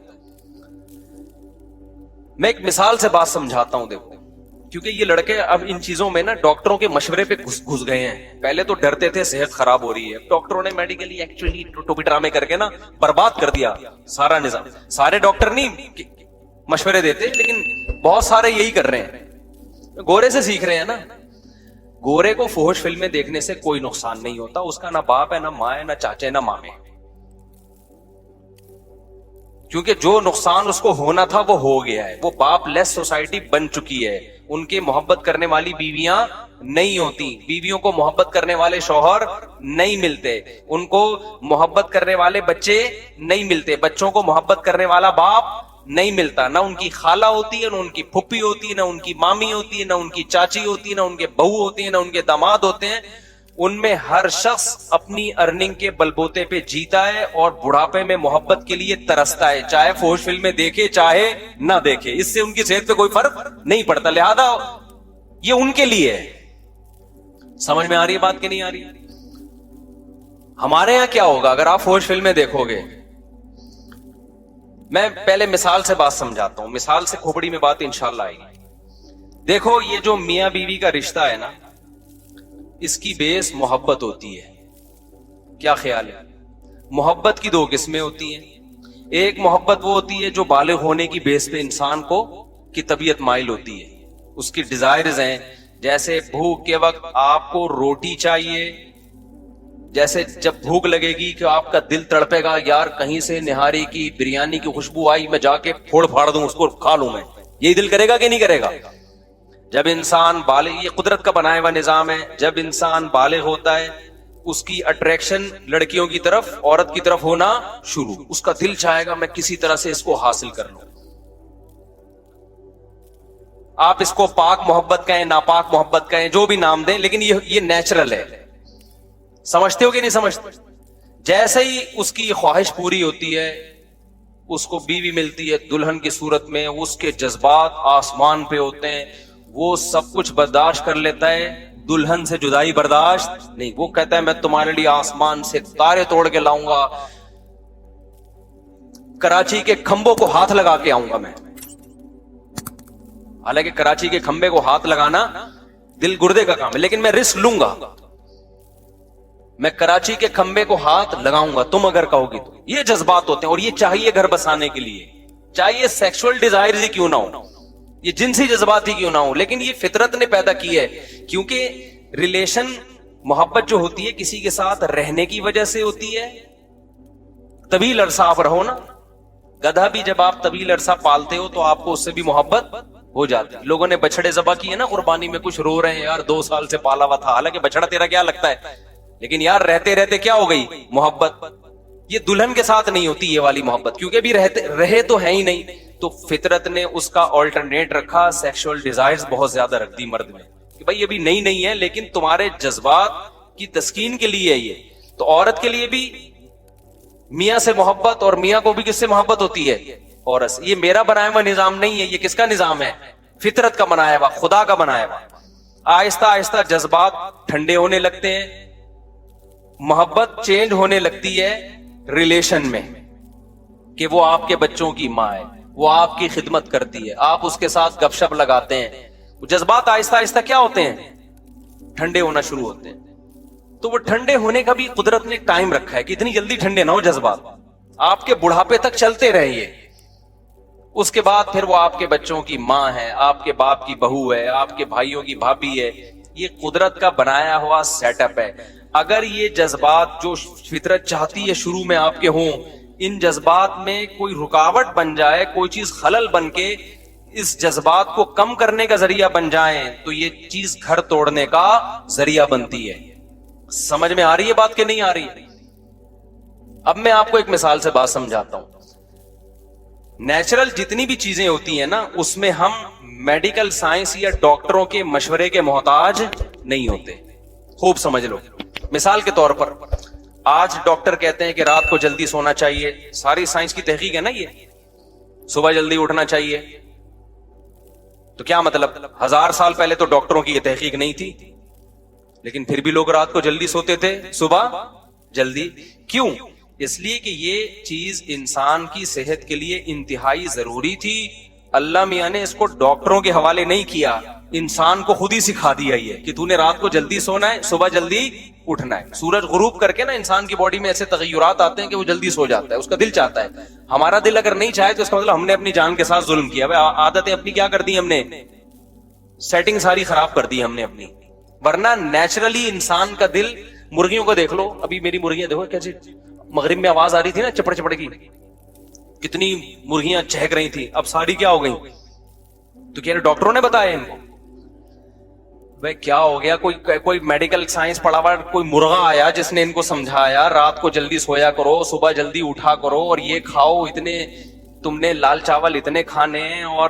میں ایک مثال سے بات سمجھاتا ہوں. دیکھو, کیونکہ یہ لڑکے اب ان چیزوں میں نا ڈاکٹروں کے مشورے پہ گھس گئے ہیں. پہلے تو ڈرتے تھے صحت خراب ہو رہی ہے, ڈاکٹروں نے میڈیکلی ایکچولی ٹوپی ڈرامے کر کے نا برباد کر دیا سارا نظام. سارے ڈاکٹر نہیں مشورے دیتے, لیکن بہت سارے یہی کر رہے ہیں, گورے سے سیکھ رہے ہیں نا. گورے کو فحش فلمیں دیکھنے سے کوئی نقصان نہیں ہوتا. اس کا نہ باپ ہے, نہ ماں ہے, نہ چاچے, نہ مامے, کیونکہ جو نقصان اس کو ہونا تھا وہ ہو گیا ہے. وہ باپ لیس سوسائٹی بن چکی ہے. ان کے محبت کرنے والی بیویاں نہیں ہوتی, بیویوں کو محبت کرنے والے شوہر نہیں ملتے, ان کو محبت کرنے والے بچے نہیں ملتے, بچوں کو محبت کرنے والا باپ نہیں ملتا. نہ ان کی خالہ ہوتی ہے, نہ ان کی پھپھی ہوتی ہے, نہ ان کی مامی ہوتی ہے, نہ ان کی چاچی ہوتی ہے, نہ ان کے بہو ہوتی ہے, نہ ان کے داماد ہوتے ہیں. ان میں ہر شخص اپنی ارننگ کے بلبوتے پہ جیتا ہے اور بڑھاپے میں محبت کے لیے ترستا ہے, چاہے فوش فلمیں دیکھے چاہے نہ دیکھے, اس سے ان کی صحت پہ کوئی فرق نہیں پڑتا, لہذا یہ ان کے لیے ہے. سمجھ میں آ رہی ہے بات کہ نہیں آ رہی؟ ہمارے یہاں کیا ہوگا اگر آپ فوش فلمیں دیکھو گے؟ میں پہلے مثال سے بات سمجھاتا ہوں, مثال سے کھوپڑی میں بات انشاءاللہ آئے گی. دیکھو یہ جو میاں بیوی کا رشتہ ہے نا, اس کی بیس محبت ہوتی ہے. کیا خیال ہے؟ محبت کی دو قسمیں ہوتی ہیں. ایک محبت وہ ہوتی ہے جو بالغ ہونے کی بیس پہ انسان کو کی طبیعت مائل ہوتی ہے, اس کی ڈیزائرز ہیں. جیسے بھوک کے وقت آپ کو روٹی چاہیے, جیسے جب بھوک لگے گی کہ آپ کا دل تڑپے گا, یار کہیں سے نہاری کی بریانی کی خوشبو آئی, میں جا کے پھوڑ پھاڑ دوں اس کو, کھا لوں میں. یہی دل کرے گا کہ نہیں کرے گا؟ جب انسان بالغ, یہ قدرت کا بنایا ہوا نظام ہے, جب انسان بالغ ہوتا ہے اس کی اٹریکشن لڑکیوں کی طرف, عورت کی طرف ہونا شروع, اس کا دل چاہے گا میں کسی طرح سے اس کو حاصل کر لوں. آپ اس کو پاک محبت کہیں, ناپاک محبت کہیں, جو بھی نام دیں, لیکن یہ نیچرل ہے. سمجھتے ہو کہ نہیں سمجھتے؟ جیسے ہی اس کی خواہش پوری ہوتی ہے, اس کو بیوی ملتی ہے دلہن کی صورت میں, اس کے جذبات آسمان پہ ہوتے ہیں, وہ سب کچھ برداشت کر لیتا ہے, دلہن سے جدائی برداشت نہیں. وہ کہتا ہے میں تمہارے لیے آسمان سے تارے توڑ کے لاؤں گا, کراچی کے کھمبوں کو ہاتھ لگا کے آؤں گا میں. حالانکہ کراچی کے کھمبے کو ہاتھ لگانا دل گردے کا کام ہے, لیکن میں رسک لوں گا, میں کراچی کے کھمبے کو ہاتھ لگاؤں گا تم اگر کہو گی تو. یہ جذبات ہوتے ہیں, اور یہ چاہیے گھر بسانے کے لیے, چاہیے سیکسول ڈیزائرز ہی کیوں نہ ہو, یہ جنسی جذبات ہی کیوں نہ ہو, لیکن یہ فطرت نے پیدا کی ہے. کیونکہ ریلیشن, محبت جو ہوتی ہے کسی کے ساتھ رہنے کی وجہ سے ہوتی ہے. طویل عرصہ آپ رہو نا, گدھا بھی جب آپ طویل عرصہ پالتے ہو تو آپ کو اس سے بھی محبت ہو جاتی ہے. لوگوں نے بچڑے ذبح کیے نا قربانی میں, کچھ رو رہے ہیں یار 2 سال سے پالا ہوا تھا, حالانکہ بچڑا تیرا کیا لگتا ہے, لیکن یار رہتے رہتے کیا ہو گئی محبت. یہ دلہن کے ساتھ نہیں ہوتی یہ والی محبت, کیونکہ ابھی رہے تو ہے ہی نہیں, تو فطرت نے اس کا آلٹرنیٹ رکھا, سیکشول ڈیزائرز بہت زیادہ رکھ دی مرد میں, کہ بھائی ابھی نہیں ہے لیکن تمہارے جذبات کی تسکین کے لیے ہے یہ. تو عورت کے لیے بھی میاں سے محبت, اور میاں کو بھی کس سے محبت ہوتی ہے؟ عورت سے. یہ میرا بنایا ہوا نظام نہیں ہے, یہ کس کا نظام ہے؟ فطرت کا بنایا ہوا, خدا کا بنایا ہوا. آہستہ آہستہ جذبات ٹھنڈے ہونے لگتے ہیں, محبت چینج ہونے لگتی ہے ریلیشن میں, کہ وہ آپ کے بچوں کی ماں ہے, وہ آپ کی خدمت کرتی ہے, آپ اس کے ساتھ گپ شپ لگاتے ہیں. جذبات آہستہ آہستہ کیا ہوتے ہیں؟ ٹھنڈے ہونا شروع ہوتے ہیں. تو وہ ٹھنڈے ہونے کا بھی قدرت نے ٹائم رکھا ہے کہ اتنی جلدی ٹھنڈے نہ ہو جذبات, آپ کے بڑھاپے تک چلتے رہیے. اس کے بعد پھر وہ آپ کے بچوں کی ماں ہے, آپ کے باپ کی بہو ہے, آپ کے بھائیوں کی بھابھی ہے. یہ قدرت کا بنایا ہوا سیٹ اپ ہے. اگر یہ جذبات جو فطرت چاہتی ہے شروع میں آپ کے ہوں, ان جذبات میں کوئی رکاوٹ بن جائے, کوئی چیز خلل بن کے اس جذبات کو کم کرنے کا ذریعہ بن جائیں, تو یہ چیز گھر توڑنے کا ذریعہ بنتی ہے. سمجھ میں آ رہی ہے بات کہ نہیں آ رہی؟ اب میں آپ کو ایک مثال سے بات سمجھاتا ہوں. نیچرل جتنی بھی چیزیں ہوتی ہیں نا, اس میں ہم میڈیکل سائنس یا ڈاکٹروں کے مشورے کے محتاج نہیں ہوتے. خوب سمجھ لو. مثال کے طور پر آج ڈاکٹر کہتے ہیں کہ رات کو جلدی سونا چاہیے, ساری سائنس کی تحقیق ہے نا یہ, صبح جلدی اٹھنا چاہیے. تو کیا مطلب, 1000 سال پہلے تو ڈاکٹروں کی یہ تحقیق نہیں تھی, لیکن پھر بھی لوگ رات کو جلدی سوتے تھے, صبح جلدی. کیوں؟ اس لیے کہ یہ چیز انسان کی صحت کے لیے انتہائی ضروری تھی. اللہ میاں نے اس کو ڈاکٹروں کے حوالے نہیں کیا, انسان کو خود ہی سکھا دیا یہ کہ تو نے رات کو جلدی سونا ہے, صبح جلدی اٹھنا ہے. سورج غروب کر کے نا انسان کی باڈی میں ایسے تغیرات آتے ہیں کہ وہ جلدی سو جاتا ہے, اس کا دل چاہتا ہے. ہمارا دل اگر نہیں چاہے تو اس کا مطلب ہم نے اپنی جان کے ساتھ ظلم کیا. عادتیں اپنی کیا کر دی ہم نے, سیٹنگ ساری خراب کر دی ہم نے اپنی. ورنہ نیچرلی انسان کا دل, مرغیوں کو دیکھ لو, ابھی میری مرغیاں دیکھو کیسے مغرب میں آواز آ رہی تھی نا چپڑ چپڑ کی, کتنی مرغیاں چہک رہی تھی, اب ساری کیا ہو گئی؟ تو کیا ڈاکٹروں نے بتایا ان کو؟ بھائی کیا ہو گیا, کوئی میڈیکل سائنس پڑھا ہوا کوئی مرغا آیا جس نے ان کو سمجھایا رات کو جلدی سویا کرو, صبح جلدی اٹھا کرو, اور یہ کھاؤ, اتنے تم نے لال چاول اتنے کھانے ہیں, اور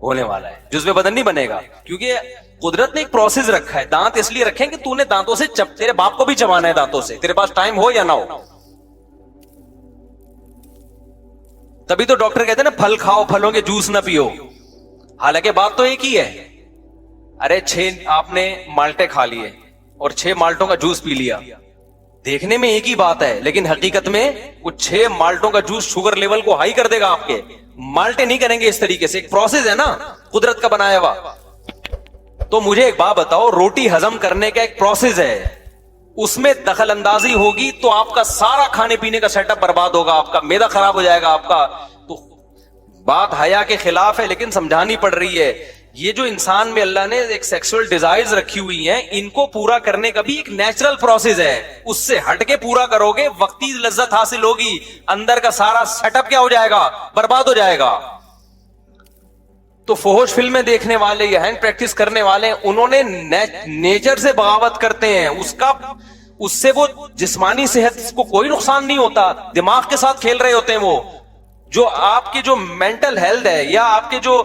ہونے والا ہے, جزو بدن نہیں بنے گا, کیونکہ قدرت نے ایک پروسیس رکھا ہے. دانت اس لیے رکھے ہیں کہ تو نے دانتوں سے تیرے باپ کو بھی چبانا ہے دانتوں سے, تیرے پاس ٹائم ہو یا نہ ہو. تبھی تو ڈاکٹر کہتے ہیں نا پھل کھاؤ, پھلوں کے جوس نہ پیو. حالانکہ بات تو ایک ہی ہے. ارے 6 آپ نے مالٹے کھا لیے اور 6 مالٹوں کا جوس پی لیا, دیکھنے میں ایک ہی بات ہے, لیکن حقیقت میں وہ 6 مالٹوں کا جوس شوگر لیول کو ہائی کر دے گا آپ کے. مالٹے نہیں کریں گے اس طریقے سے, ایک پروسیس ہے نا قدرت کا بنایا ہوا. تو مجھے ایک بات بتاؤ, روٹی ہضم کرنے کا ایک پروسیس ہے, اس میں دخل اندازی ہوگی تو آپ کا سارا کھانے پینے کا سیٹ اپ برباد ہوگا, آپ کا معدہ خراب ہو جائے گا آپ کا. تو بات حیا کے خلاف ہے لیکن سمجھانی پڑ رہی ہے. یہ جو انسان میں اللہ نے ایک سیکسول ڈیزائرز رکھی ہوئی ہیں, ان کو پورا کرنے کا بھی ایک نیچرل پروسیس ہے. اس سے ہٹ کے پورا کرو گے, وقتی لذت حاصل ہوگی, اندر کا سارا سیٹ اپ کیا ہو جائے گا, برباد ہو جائے گا. تو فحش فلمیں دیکھنے والے یا ہینڈ پریکٹس کرنے والے, انہوں نے نیچر سے بغاوت کرتے ہیں. اس سے وہ جسمانی صحت کو کوئی نقصان نہیں ہوتا, دماغ کے ساتھ کھیل رہے ہوتے ہیں. وہ جو آپ کی جو مینٹل ہیلتھ ہے, یا آپ کے جو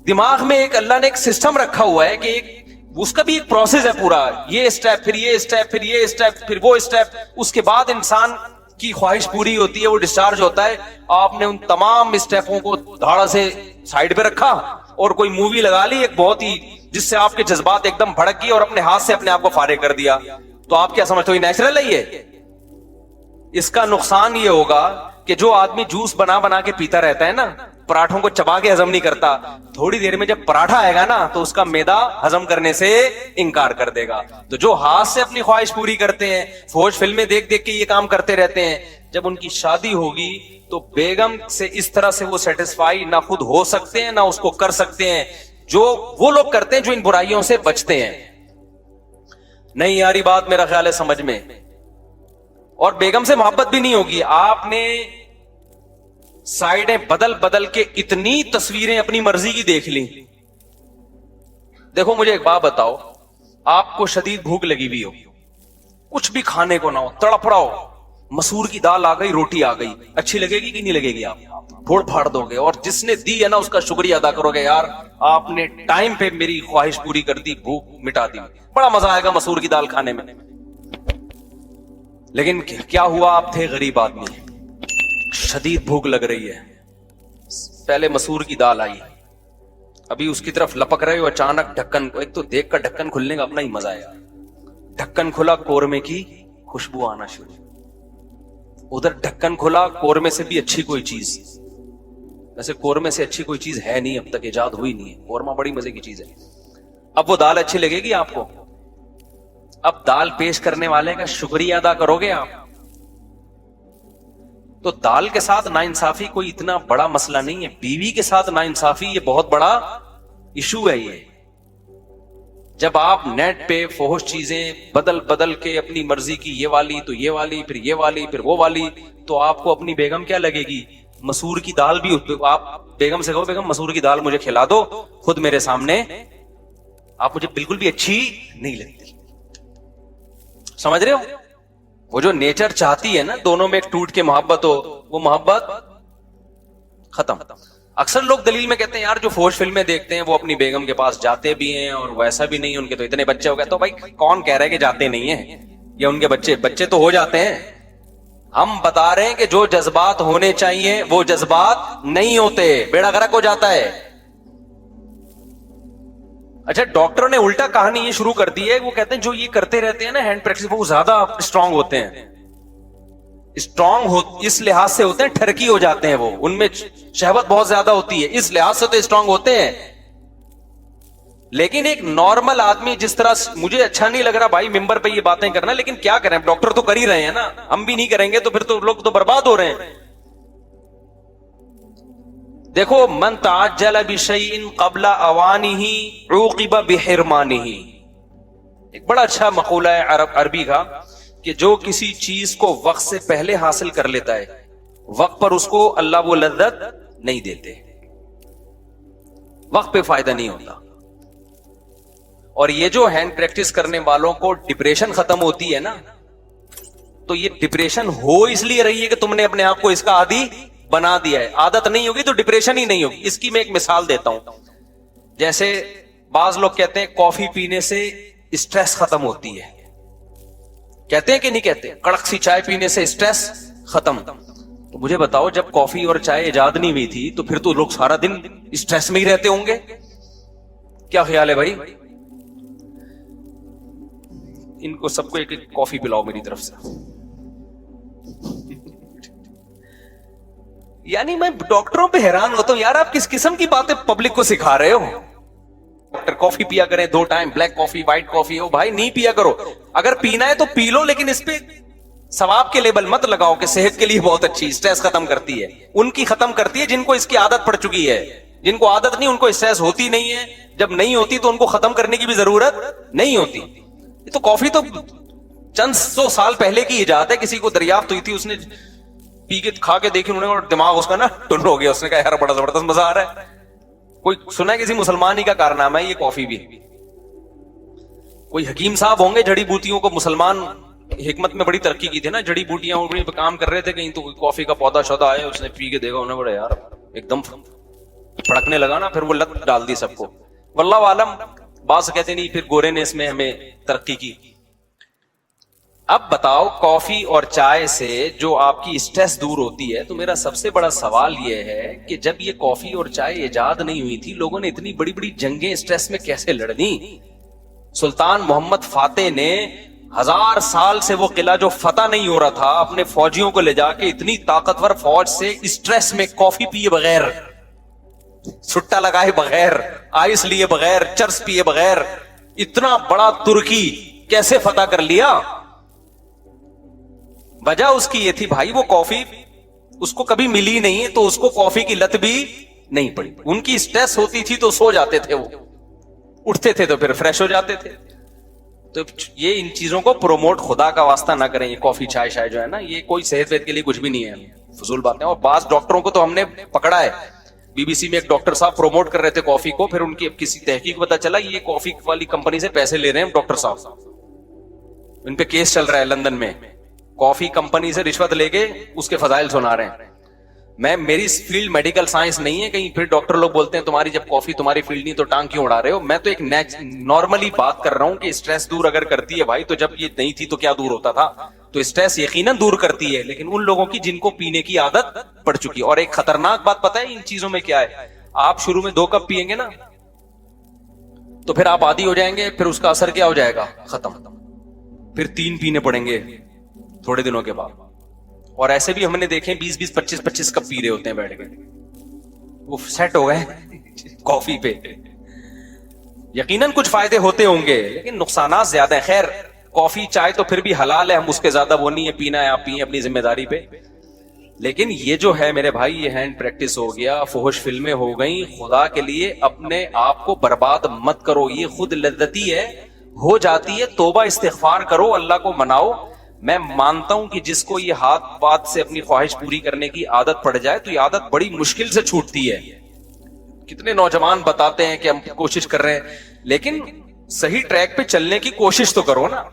دماغ میں ایک اللہ نے ایک سسٹم رکھا ہوا ہے کہ اس کا بھی ایک پروسیس ہے پورا, یہ اسٹیپ, پھر یہ اسٹیپ, پھر یہ اسٹیپ, پھر وہ اسٹیپ, اس کے بعد انسان کی خواہش پوری ہوتی ہے, وہ ڈسچارج ہوتا ہے. آپ نے ان تمام اسٹیپوں کو دھاڑا سے سائڈ پہ رکھا اور کوئی مووی لگا لی ایک بہت ہی, جس سے آپ کے جذبات ایک دم بھڑک گئے اور اپنے ہاتھ سے اپنے آپ کو فارغ کر دیا. تو آپ کیا سمجھتے ہو یہ نیچرل ہے؟ یہ اس کا نقصان یہ ہوگا کہ جو آدمی جوس بنا بنا کے پیتا رہتا ہے نا, پراٹھوں کو چبا کے ہضم نہیں کرتا, تھوڑی دیر میں جب پراٹھا آئے گا نا تو اس کا معدہ ہضم کرنے سے انکار کر دے گا. تو جو ہاتھ سے اپنی خواہش پوری کرتے ہیں, فوج فلمیں دیکھ دیکھ کے یہ کام کرتے رہتے ہیں, جب ان کی شادی ہوگی تو بیگم سے اس طرح سے وہ سیٹسفائی نہ خود ہو سکتے ہیں نہ اس کو کر سکتے ہیں جو وہ لوگ کرتے ہیں جو ان برائیوں سے بچتے ہیں. نہیں یاری بات میرا خیال ہے سمجھ میں. اور بیگم سے محبت بھی نہیں ہوگی. آپ نے سائڈیں بدل بدل کے اتنی تصویریں اپنی مرضی کی دیکھ لی. دیکھو مجھے ایک بات بتاؤ, آپ کو شدید بھوک لگی ہوئی ہو, کچھ بھی کھانے کو نہ ہو, تڑپ رہا ہو, مسور کی دال آ گئی, روٹی آ گئی, اچھی لگے گی کہ نہیں لگے گی؟ آپ پھوڑ پھاڑ دو گے, اور جس نے دی ہے نا اس کا شکریہ ادا کرو گے, یار آپ نے ٹائم پہ میری خواہش پوری کر دی, بھوک مٹا دی, بڑا مزہ آئے گا مسور کی دال کھانے میں. لیکن کیا ہوا, آپ تھے غریب آدمی, شدید بھوک لگ رہی ہے, پہلے مسور کی دال آئی, ابھی اس کی طرف لپک رہے ہو, اچانک ڈھکن, ایک تو دیکھ کر ڈھکن کھلنے کا اپنا ہی مزہ ہے, ڈھکن کھلا, قورمے کی خوشبو آنا شروع, ادھر ڈھکن کھلا, قورمے سے بھی اچھی کوئی چیز, ویسے قورمے سے اچھی کوئی چیز ہے نہیں, اب تک ایجاد ہوئی نہیں ہے, قورمہ بڑی مزے کی چیز ہے. اب وہ دال اچھی لگے گی آپ کو؟ اب دال پیش کرنے والے کا شکریہ ادا کرو گے آپ؟ تو دال کے ساتھ ناانصافی کوئی اتنا بڑا مسئلہ نہیں ہے, بیوی کے ساتھ ناانصافی یہ بہت بڑا ایشو ہے. یہ جب آپ نیٹ پہ فحش چیزیں بدل بدل کے اپنی مرضی کی, یہ والی تو یہ والی, پھر یہ والی, پھر وہ والی, تو آپ کو اپنی بیگم کیا لگے گی؟ مسور کی دال بھی آپ بیگم سے کہو, بیگم مسور کی دال مجھے کھلا دو, خود میرے سامنے آپ مجھے بالکل بھی اچھی نہیں لگتی. سمجھ رہے ہو؟ وہ جو نیچر چاہتی ہے نا دونوں میں ایک ٹوٹ کے محبت ہو, وہ محبت ختم. اکثر لوگ دلیل میں کہتے ہیں یار جو فحش فلمیں دیکھتے ہیں وہ اپنی بیگم کے پاس جاتے بھی ہیں اور ویسا بھی نہیں, ان کے تو اتنے بچے ہو گئے. تو بھائی کون کہہ رہا ہے کہ جاتے نہیں ہیں, یا ان کے بچے تو ہو جاتے ہیں. ہم بتا رہے ہیں کہ جو جذبات ہونے چاہیے وہ جذبات نہیں ہوتے, بیڑا غرق ہو جاتا ہے. اچھا ڈاکٹروں نے الٹا کہانی یہ شروع کر دی ہے, وہ کہتے ہیں جو یہ کرتے رہتے ہیں نا ہینڈ پریکٹس, وہ زیادہ اسٹرانگ ہوتے ہیں. اسٹرانگ اس لحاظ سے ہوتے ہیں, ٹھرکی ہو جاتے ہیں, وہ ان میں شہوت بہت زیادہ ہوتی ہے, اس لحاظ سے تو اسٹرانگ ہوتے ہیں. لیکن ایک نارمل آدمی جس طرح, مجھے اچھا نہیں لگ رہا بھائی ممبر پہ یہ باتیں کرنا, لیکن کیا کریں, ڈاکٹر تو کر ہی رہے ہیں نا, ہم بھی نہیں کریں گے تو پھر تو لوگ تو برباد ہو رہے ہیں. دیکھو, من تعجل بشیء قبل اوانہ عوقب بحرمانہ, ایک بڑا اچھا مقولہ ہے عربی کا کہ جو کسی چیز کو وقت سے پہلے حاصل کر لیتا ہے وقت پر اس کو اللہ وہ لذت نہیں دیتے, وقت پہ فائدہ نہیں ہوتا. اور یہ جو ہینڈ پریکٹس کرنے والوں کو ڈپریشن ختم ہوتی ہے نا, تو یہ ڈپریشن ہو اس لیے رہی ہے کہ تم نے اپنے آپ کو اس کا عادی بنا دیا ہے. عادت نہیں ہوگی تو ڈپریشن ہی نہیں ہوگی. اس کی میں ایک مثال دیتا ہوں. جیسے بعض لوگ کہتے ہیں کافی پینے سے اسٹریس ختم ہوتی ہے، کہتے ہیں کہ نہیں کہتے؟ کڑک سی چائے پینے سے اسٹریس ختم. تو مجھے بتاؤ جب کافی اور چائے ایجاد نہیں ہوئی تھی تو پھر تو لوگ سارا دن اسٹریس میں ہی رہتے ہوں گے. کیا خیال ہے بھائی؟ ان کو سب کو ایک ایک کافی پلاؤ میری طرف سے. یعنی میں ڈاکٹروں پہ حیران ہوتا ہوں یار، آپ کس قسم کی باتیں پبلک کو سکھا رہے ہو؟ ڈاکٹر کافی پیا کریں 2 ٹائم، بلیک کافی وائٹ کافی. ہو بھائی نہیں پیا کرو، اگر پینا ہے تو پی لو، لیکن اس پہ ثواب کے لیبل مت لگاؤ کہ صحت کے لیے بہت اچھی، اسٹریس ختم کرتی ہے. ان کی ختم کرتی ہے جن کو اس کی عادت پڑ چکی ہے. جن کو عادت نہیں ان کو اسٹریس ہوتی نہیں ہے. جب نہیں ہوتی تو ان کو ختم کرنے کی بھی ضرورت نہیں ہوتی. تو کافی تو چند 100 سال پہلے کی ایجاد ہے. کسی کو دریافت ہوئی تھی، اس نے پی کے کھا کے دیکھی انہوں نے، دماغ اس کا نا ٹن ہو گیا. اس نے کہا یار بڑا زبردست مزہ آ رہا ہے. کوئی سنا ہے کسی مسلمان ہی کا کارنامہ ہے یہ کافی بھی؟ کوئی حکیم صاحب ہوں گے جڑی بوٹیوں کو، مسلمان حکمت میں بڑی ترقی کی تھی نا، جڑی بوٹیاں پہ کام کر رہے تھے کہیں، تو کافی کا پودا شودا آیا، اس نے پی کے دیکھا، انہیں بڑا یار ایک دم پھڑکنے لگا نا، پھر وہ لت ڈال دی سب کو. واللہ عالم. بعض کہتے نہیں پھر گورے نے اس میں ہمیں ترقی کی. اب بتاؤ کافی اور چائے سے جو آپ کی اسٹریس دور ہوتی ہے، تو میرا سب سے بڑا سوال یہ ہے کہ جب یہ کافی اور چائے ایجاد نہیں ہوئی تھی، لوگوں نے اتنی بڑی بڑی جنگیں اسٹریس میں کیسے لڑنی؟ سلطان محمد فاتح نے 1000 سال سے وہ قلعہ جو فتح نہیں ہو رہا تھا، اپنے فوجیوں کو لے جا کے اتنی طاقتور فوج سے اسٹریس میں کافی پیے بغیر، چھٹا لگائے بغیر، آئس لیے بغیر، چرس پیے بغیر، اتنا بڑا ترکی کیسے فتح کر لیا؟ وجہ اس کی یہ تھی بھائی، وہ کافی اس کو کبھی ملی نہیں تو اس کو کافی کی لت بھی نہیں پڑی. ان کی اسٹریس ہوتی تھی تو سو جاتے تھے، وہ اٹھتے تھے تو پھر فریش ہو جاتے تھے. تو یہ ان چیزوں کو پروموٹ خدا کا واسطہ نہ کریں. یہ کافی چائے شائے جو ہے نا، یہ کوئی صحت ویت کے لیے کچھ بھی نہیں ہے، فضول باتیں. اور بعض ڈاکٹروں کو تو ہم نے پکڑا ہے. بی بی سی میں ایک ڈاکٹر صاحب پروموٹ کر رہے تھے کافی کو، پھر ان کی کسی تحقیق پتا چلا یہ کافی والی کمپنی سے پیسے لے رہے ہیں ڈاکٹر صاحب. ان پہ کیس چل رہا ہے لندن میں، کافی کمپنی سے رشوت لے کے اس کے فضائل سنا رہے ہیں. میں میری فیلڈ میڈیکل سائنس نہیں ہے، کہیں پھر ڈاکٹر لوگ بولتے ہیں تمہاری جب کافی تمہاری فیلڈ نہیں تو ٹانگ کیوں اڑا رہے ہو. میں تو ایک نارملی بات کر رہا ہوں کہ اسٹریس دور اگر کرتی ہے بھائی، تو جب یہ نہیں تھی تو کیا دور ہوتا تھا؟ تو اسٹریس یقیناً دور کرتی ہے، لیکن ان لوگوں کی جن کو پینے کی عادت پڑ چکی ہے. اور ایک خطرناک بات پتہ ہے ان چیزوں میں کیا ہے؟ آپ شروع میں 2 کپ پیئیں گے نا، تو پھر آپ عادی ہو جائیں گے، پھر اس کا اثر کیا ہو جائے گا؟ ختم. پھر 3 پینے پڑیں گے تھوڑے دنوں کے بعد. اور ایسے بھی ہم نے دیکھیں 20 25 کپ پی رہے ہوتے ہیں بیٹھ کے، وہ سیٹ ہو گئے کافی پہ. یقیناً کچھ فائدے ہوتے ہوں گے لیکن نقصانات زیادہ ہیں. خیر کافی چائے تو پھر بھی حلال ہے، ہم اس کے زیادہ وہ نہیں ہے، پینا ہے آپ پیئیں اپنی ذمہ داری پہ. لیکن یہ جو ہے میرے بھائی، یہ ہینڈ پریکٹس ہو گیا، فحش فلمیں ہو گئیں. خدا کے لیے اپنے آپ کو برباد مت کرو. یہ خود لذتی ہے، ہو جاتی ہے. توبہ استغفار کرو، اللہ کو مناؤ. میں مانتا ہوں کہ جس کو یہ ہاتھ بات سے اپنی خواہش پوری کرنے کی عادت پڑ جائے تو یہ عادت بڑی مشکل سے چھوٹتی ہے. کتنے نوجوان بتاتے ہیں کہ ہم کوشش کر رہے ہیں، لیکن صحیح ٹریک پہ چلنے کی کوشش تو کرو نا.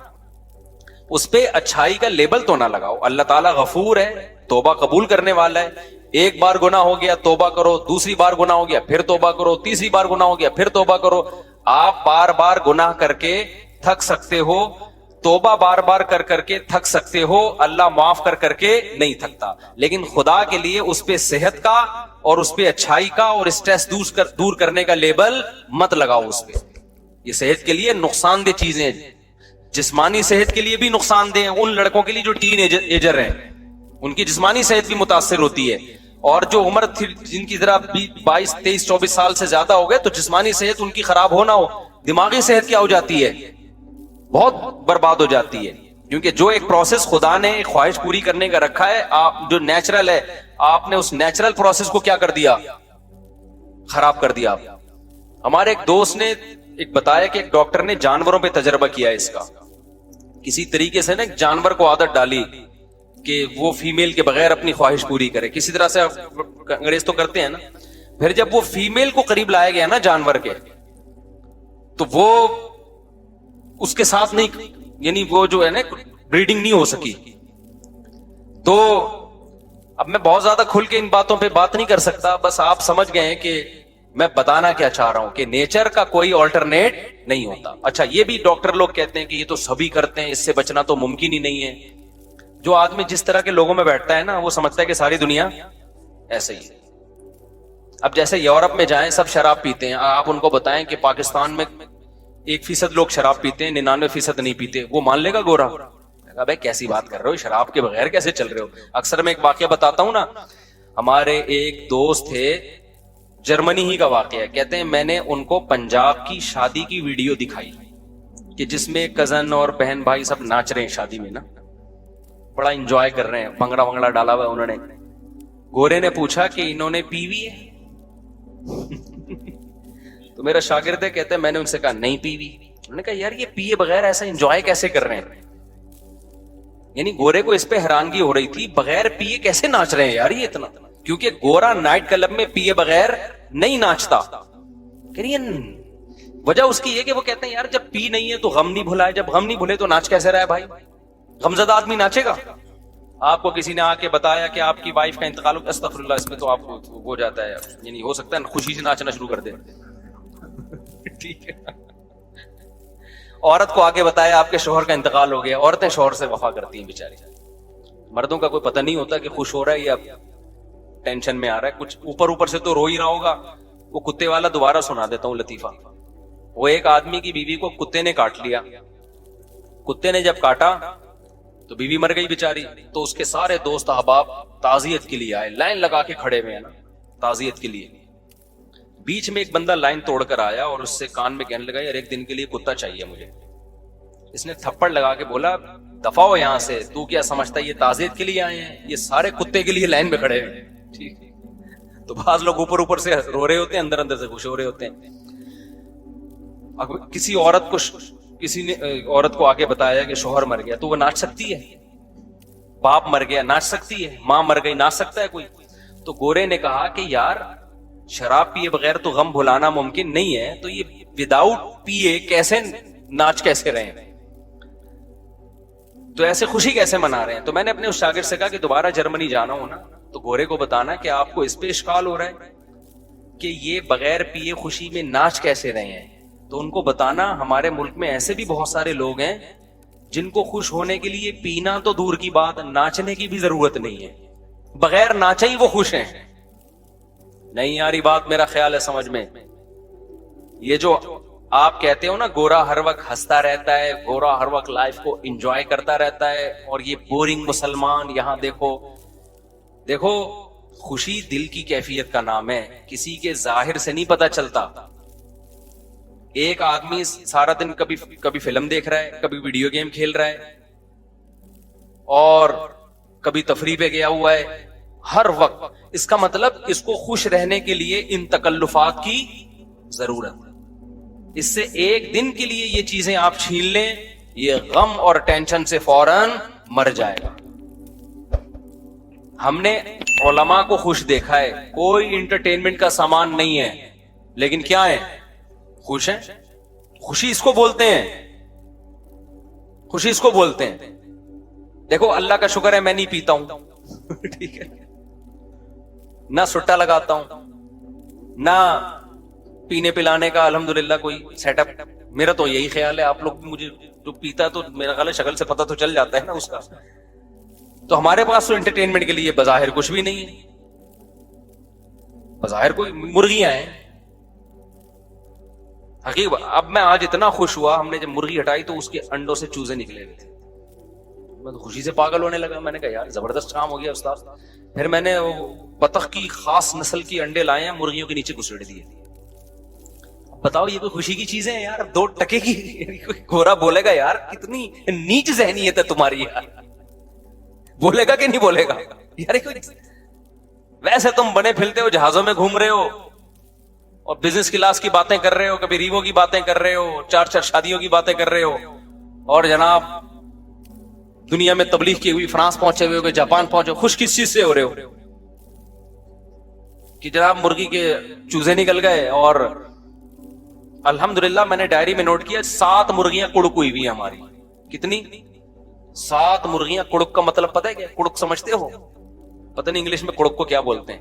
اس پہ اچھائی کا لیبل تو نہ لگاؤ. اللہ تعالیٰ غفور ہے، توبہ قبول کرنے والا ہے. ایک بار گناہ ہو گیا توبہ کرو، دوسری بار گناہ ہو گیا پھر توبہ کرو، تیسری بار گناہ ہو گیا پھر توبہ کرو. آپ بار بار گناہ کر کے تھک سکتے ہو، توبہ بار بار کر کر کے تھک سکتے ہو، اللہ معاف کر کر کے نہیں تھکتا. لیکن خدا کے لیے اس پہ صحت کا اور اس پہ اچھائی کا اور اسٹریس دور کرنے کا لیبل مت لگاؤ اس پہ. یہ صحت کے لیے نقصان دہ چیزیں، جسمانی صحت کے لیے بھی نقصان دہ ہیں. ان لڑکوں کے لیے جو ٹین ایجر ہیں ان کی جسمانی صحت بھی متاثر ہوتی ہے. اور جو عمر تھی جن کی ذرا 22 23 24 سال سے زیادہ ہو گئے تو جسمانی صحت ان کی خراب ہونا ہو، دماغی صحت کیا ہو جاتی ہے؟ بہت برباد ہو جاتی ہے. کیونکہ جو ایک پروسیس خدا نے ایک خواہش پوری کرنے کا رکھا ہے، آپ جو نیچرل ہے، آپ نے اس نیچرل پروسیس کو کیا کر دیا؟ خراب کر دیا. ہمارے ایک دوست نے ایک بتایا کہ ایک ڈاکٹر نے جانوروں پہ تجربہ کیا اس کا. کسی طریقے سے نا ایک جانور کو عادت ڈالی کہ وہ فیمیل کے بغیر اپنی خواہش پوری کرے. کسی طرح سے انگریز تو کرتے ہیں نا. پھر جب وہ فیمیل کو قریب لایا گیا نا جانور کے، تو وہ اس کے ساتھ نہیں، یعنی وہ جو ہے نا بریڈنگ نہیں ہو سکی. تو اب میں بہت زیادہ کھل کے ان باتوں پہ بات نہیں کر سکتا، بس آپ سمجھ گئے ہیں کہ میں بتانا کیا چاہ رہا ہوں کہ نیچر کا کوئی آلٹرنیٹ نہیں ہوتا. اچھا یہ بھی ڈاکٹر لوگ کہتے ہیں کہ یہ تو سبھی کرتے ہیں, اس سے بچنا تو ممکن ہی نہیں ہے. جو آدمی جس طرح کے لوگوں میں بیٹھتا ہے نا, وہ سمجھتا ہے کہ ساری دنیا ایسے ہی ہے. اب جیسے یورپ میں جائیں, سب شراب پیتے ہیں, آپ ان کو بتائیں کہ پاکستان میں 1% لوگ شراب پیتے ہیں, 99% نہیں پیتے, وہ مان لے گا گورا؟ بھائی کیسی بات کر رہے ہو, شراب کے بغیر کیسے چل رہے ہو؟ اکثر میں ایک واقعہ بتاتا ہوں نا, ہمارے ایک دوست تھے, جرمنی ہی کا واقعہ ہے, کہتے ہیں میں نے ان کو پنجاب کی شادی کی ویڈیو دکھائی کہ جس میں کزن اور بہن بھائی سب ناچ رہے ہیں شادی میں نا, بڑا انجوائے کر رہے ہیں, بھنگڑا ونگڑا ڈالا ہوا ہے انہوں نے. گورے نے پوچھا کہ انہوں نے پی وی ہے؟ تو میرا شاگرد ہے, کہتے ہیں میں نے ان سے کہا نہیں پی وی. انہوں نے کہا یار یہ پیے بغیر ایسا انجوائے کیسے کر رہے ہیں؟ یعنی گورے کو اس پہ حیرانگی ہو رہی تھی, بغیر پیے کیسے ناچ رہے ہیں یار یہ اتنا, کیونکہ گورا نائٹ کلب میں پیے بغیر نہیں ناچتا. وجہ اس کی یہ کہ وہ کہتے ہیں یار جب پی نہیں ہے تو غم نہیں بھلا ہے, جب غم نہیں بھولے تو ناچ کیسے رہا ہے بھائی؟ غمزدہ آدمی ناچے گا؟ آپ کو کسی نے آ کے بتایا کہ آپ کی وائف کا انتقال ہو, استغفر اللہ, اس میں تو آپ کو ہو جاتا ہے, یعنی ہو سکتا ہے خوشی سے ناچنا شروع کر دے. ٹھیک ہے, عورت کو آگے بتایا آپ کے شوہر کا انتقال ہو گیا, عورتیں شوہر سے وفا کرتی ہیں بیچاری, مردوں کا کوئی پتہ نہیں ہوتا کہ خوش ہو رہا ہے یا ٹینشن میں آ رہا ہے, کچھ اوپر سے تو رو ہی رہا ہوگا. وہ کتے والا دوبارہ سنا دیتا ہوں لطیفہ. وہ ایک آدمی کی بیوی کو کتے نے کاٹ لیا, کتے نے جب کاٹا تو بیوی مر گئی بیچاری, تو اس کے سارے دوست احباب تعزیت کے لیے آئے, لائن لگا کے کھڑے ہوئے ہیں نا تعزیت کے لیے. بیچ میں ایک بندہ لائن توڑ کر آیا اور اس سے کان میں کہنے لگا یار ایک دن کے لیے کتا چاہیے مجھے. اس نے تھپڑ لگا کے بولا دفع ہو یہاں سے, تو کیا سمجھتا ہے یہ تعزیت کے لیے آئے ہیں؟ یہ سارے کتے کے لیے لائن میں کھڑے ہیں. ٹھیک, تو بعض لوگ اوپر سے رو رہے ہوتے ہیں, اندر سے خوش ہو رہے ہوتے ہیں. کسی نے عورت کو آگے بتایا کہ شوہر مر گیا, تو وہ ناچ سکتی ہے؟ باپ مر گیا ناچ سکتی ہے؟ ماں مر گئی ناچ سکتا ہے کوئی؟ تو گورے نے کہا کہ یار شراب پیے بغیر تو غم بھلانا ممکن نہیں ہے, تو یہ وداؤٹ پیے کیسے ناچ کیسے رہے ہیں, تو ایسے خوشی کیسے منا رہے ہیں؟ تو میں نے اپنے اس شاگرد سے کہا کہ دوبارہ جرمنی جانا ہو نا تو گورے کو بتانا کہ آپ کو اس پہ اشکال ہو رہا ہے کہ یہ بغیر پیے خوشی میں ناچ کیسے رہے ہیں. تو ان کو بتانا ہمارے ملک میں ایسے بھی بہت سارے لوگ ہیں جن کو خوش ہونے کے لیے پینا تو دور کی بات, ناچنے کی بھی ضرورت نہیں ہے, بغیر ناچے ہی وہ خوش ہیں. نہیں یاری بات میرا خیال ہے سمجھ میں. یہ جو آپ کہتے ہو نا گورا ہر وقت ہنستا رہتا ہے, گورا ہر وقت لائف کو انجوائے کرتا رہتا ہے, اور یہ بورنگ مسلمان, یہاں دیکھو خوشی دل کی کیفیت کا نام ہے, کسی کے ظاہر سے نہیں پتا چلتا. ایک آدمی سارا دن کبھی فلم دیکھ رہا ہے, کبھی ویڈیو گیم کھیل رہا ہے, اور کبھی تفریح پہ گیا ہوا ہے ہر وقت. اس کا مطلب اس کو خوش رہنے کے لیے ان تکلفات کی ضرورت ہے. اس سے ایک دن کے لیے یہ چیزیں آپ چھین لیں, یہ غم اور ٹینشن سے فوراً مر جائے گا. ہم نے علماء کو خوش دیکھا ہے, کوئی انٹرٹینمنٹ کا سامان نہیں ہے, لیکن کیا ہے؟ خوش ہیں. خوشی اس کو بولتے ہیں, خوشی اس کو بولتے ہیں. دیکھو اللہ کا شکر ہے میں نہیں پیتا ہوں, ٹھیک ہے, نہ سٹا لگاتا ہوں, نہ پینے پلانے کا الحمدللہ کوئی سیٹ اپ. میرا تو یہی خیال ہے, آپ لوگ مجھے جو پیتا ہے تو میرا خیال ہے شکل سے پتہ تو چل جاتا ہے نا اس کا. تو ہمارے پاس تو انٹرٹینمنٹ کے لیے بظاہر کچھ بھی نہیں ہے, بظاہر کوئی مرغیاں ہیں. حقیقت اب میں آج اتنا خوش ہوا, ہم نے جب مرغی ہٹائی تو اس کے انڈوں سے چوزے نکلے ہوئے تھے. میں تو خوشی سے پاگل ہونے لگا. میں نے کہا یار زبردست کام ہو گیا استاد. پھر میں نے بطخ کی خاص نسل کی انڈے لائے ہیں, مرغیوں کے نیچے گھسیڑ دیے. بتاؤ یہ کوئی خوشی کی چیزیں ہیں یار؟ 2 ٹکے کی. گورا بولے گا یار کتنی نیچ ذہنیت ہے تمہاری یار, بولے گا کہ نہیں بولے گا یار؟ ویسے تم بنے پھرتے ہو, جہازوں میں گھوم رہے ہو, اور بزنس کلاس کی باتیں کر رہے ہو, کبھی ریوو کی باتیں کر رہے ہو, 4 شادیوں کی باتیں کر رہے ہو, اور جناب دنیا میں تبلیغ کی ہوئی فرانس پہنچے ہوئے ہو, جاپان پہنچے, خوش کس چیز سے ہو رہے ہو کہ جناب مرغی کے چوزے نکل گئے. اور الحمدللہ میں نے ڈائری میں نوٹ کیا 7 مرغیاں کڑک ہوئی ہوئی ہماری. کتنی؟ 7 مرغیاں. کڑک کا مطلب پتہ ہے کیا؟ کڑک سمجھتے ہو؟ پتہ نہیں انگلش میں کڑک کو کیا بولتے ہیں.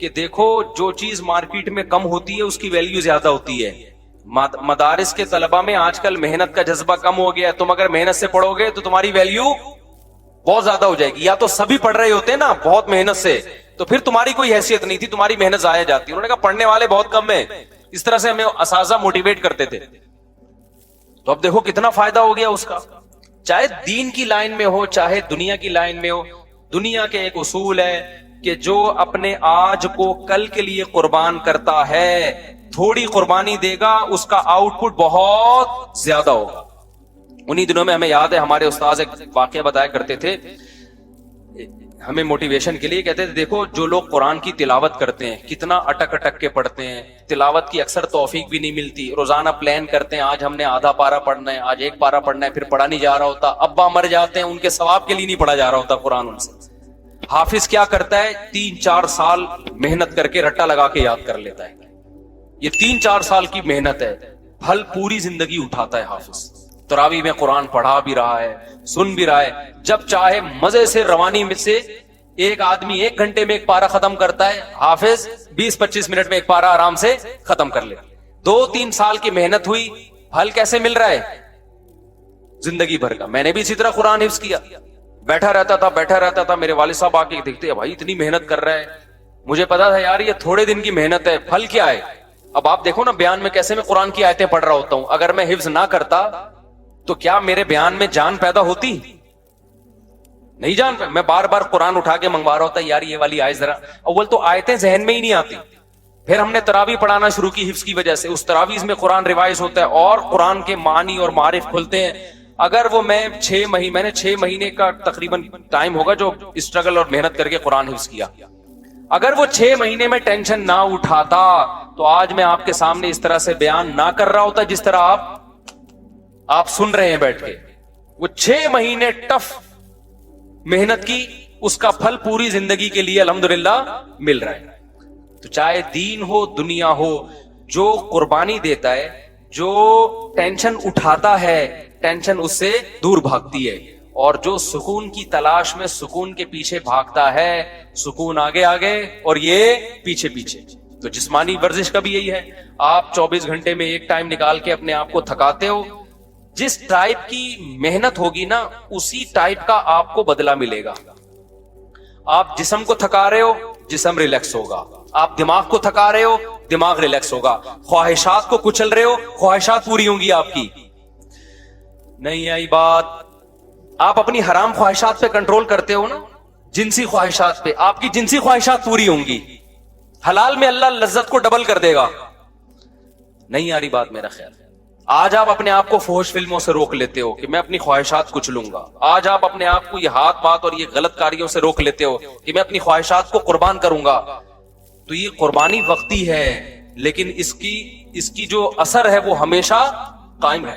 کہ دیکھو جو چیز مارکیٹ میں کم ہوتی ہے اس کی ویلیو زیادہ ہوتی ہے. مدارس کے طلبہ میں آج کل محنت کا جذبہ کم ہو گیا. تم اگر محنت سے پڑھو گے تو تمہاری ویلیو بہت زیادہ ہو جائے گی. یا تو سبھی پڑھ رہے ہوتے ہیں نا بہت محنت سے, تو پھر تمہاری کوئی حیثیت نہیں تھی, تمہاری محنت ضائع جاتی. انہوں نے کہا پڑھنے والے بہت کم ہیں. اس طرح سے ہمیں اساتذہ موٹیویٹ کرتے تھے. تو اب دیکھو کتنا فائدہ ہو گیا اس کا, چاہے دین کی لائن میں ہو چاہے دنیا کی لائن میں ہو. دنیا کے ایک اصول ہے کہ جو اپنے آج کو کل کے لیے قربان کرتا ہے, تھوڑی قربانی دے گا, اس کا آؤٹ پٹ بہت زیادہ ہوگا. انہی دنوں میں ہمیں یاد ہے ہمارے استاذ ایک واقعہ بتایا کرتے تھے ہمیں موٹیویشن کے لیے. کہتے تھے دیکھو جو لوگ قرآن کی تلاوت کرتے ہیں کتنا اٹک اٹک کے پڑھتے ہیں, تلاوت کی اکثر توفیق بھی نہیں ملتی, روزانہ پلان کرتے ہیں آج ہم نے آدھا پارا پڑھنا ہے, آج ایک پارا پڑھنا ہے, پھر پڑھا نہیں جا رہا ہوتا, ابا مر جاتے ہیں ان کے ثواب کے لیے نہیں پڑھا جا رہا ہوتا قرآن ان سے. حافظ کیا کرتا ہے 3-4 سال محنت کر کے رٹا لگا کے یاد کر لیتا ہے. یہ 3-4 سال کی محنت ہے, پھل پوری زندگی اٹھاتا ہے حافظ. تراویح میں قرآن پڑھا بھی رہا ہے, سن بھی رہا ہے, جب چاہے مزے سے روانی میں سے ایک آدمی 1 گھنٹے میں ایک پارا ختم کرتا ہے, حافظ 20-25 منٹ میں ایک پارا آرام سے ختم کر لے. 2-3 سال کی محنت ہوئی, پھل کیسے مل رہا ہے؟ زندگی بھر کا. میں نے بھی اسی طرح قرآن حفظ کیا, بیٹھا رہتا تھا, میرے والد صاحب آ کے دیکھتے بھائی اتنی محنت کر رہا ہے, مجھے پتا تھا یار یہ تھوڑے دن کی محنت ہے, پھل کیا ہے. اب آپ دیکھو نا بیان میں کیسے میں قرآن کی آیتیں پڑھ رہا ہوتا ہوں, اگر میں حفظ نہ کرتا تو کیا میرے بیان میں جان پیدا ہوتی؟ نہیں جان. میں بار بار قرآن اٹھا کے منگوا رہا ہوتا یار یہ والی آیت ذرا, اول تو آیتیں ذہن میں ہی نہیں آتی. پھر ہم نے تراویح پڑھانا شروع کی حفظ کی وجہ سے, اس تراویح میں قرآن ریوائز ہوتا ہے اور قرآن کے معنی اور معارف کھلتے ہیں. اگر وہ میں نے 6 مہینے کا تقریباً ٹائم ہوگا جو اسٹرگل اور محنت کر کے قرآن حفظ کیا, اگر وہ 6 مہینے میں ٹینشن نہ اٹھاتا تو آج میں آپ کے سامنے اس طرح سے بیان نہ کر رہا ہوتا جس طرح آپ سن رہے ہیں بیٹھ کے. وہ 6 مہینے ٹف محنت کی, اس کا پھل پوری زندگی کے لیے الحمدللہ مل رہا ہے. تو چاہے دین ہو دنیا ہو, جو قربانی دیتا ہے, جو ٹینشن اٹھاتا ہے, ٹینشن اس سے دور بھاگتی ہے, اور جو سکون کی تلاش میں سکون کے پیچھے بھاگتا ہے, سکون آگے آگے اور یہ پیچھے پیچھے. تو جسمانی ورزش کا بھی یہی ہے, آپ 24 گھنٹے میں ایک ٹائم نکال کے اپنے آپ کو تھکاتے ہو, جس ٹائپ کی محنت ہوگی نا اسی ٹائپ کا آپ کو بدلہ ملے گا. آپ جسم کو تھکا رہے ہو, جسم ریلیکس ہوگا. آپ دماغ کو تھکا رہے ہو, دماغ ریلیکس ہوگا. خواہشات کو کچل رہے ہو, خواہشات پوری ہوں گی آپ کی. نہیں آئی بات؟ آپ اپنی حرام خواہشات پہ کنٹرول کرتے ہو نا, جنسی خواہشات پہ, آپ کی جنسی خواہشات پوری ہوں گی. حلال میں اللہ لذت کو ڈبل کر دے گا. نہیں آ رہی بات میرا خیال. آج آپ اپنے آپ کو فحش فلموں سے روک لیتے ہو کہ میں اپنی خواہشات کچھ لوں گا. آج آپ اپنے آپ کو یہ ہاتھ بات اور یہ غلط کاریوں سے روک لیتے ہو کہ میں اپنی خواہشات کو قربان کروں گا. تو یہ قربانی وقتی ہے, لیکن اس کی جو اثر ہے وہ ہمیشہ قائم ہے.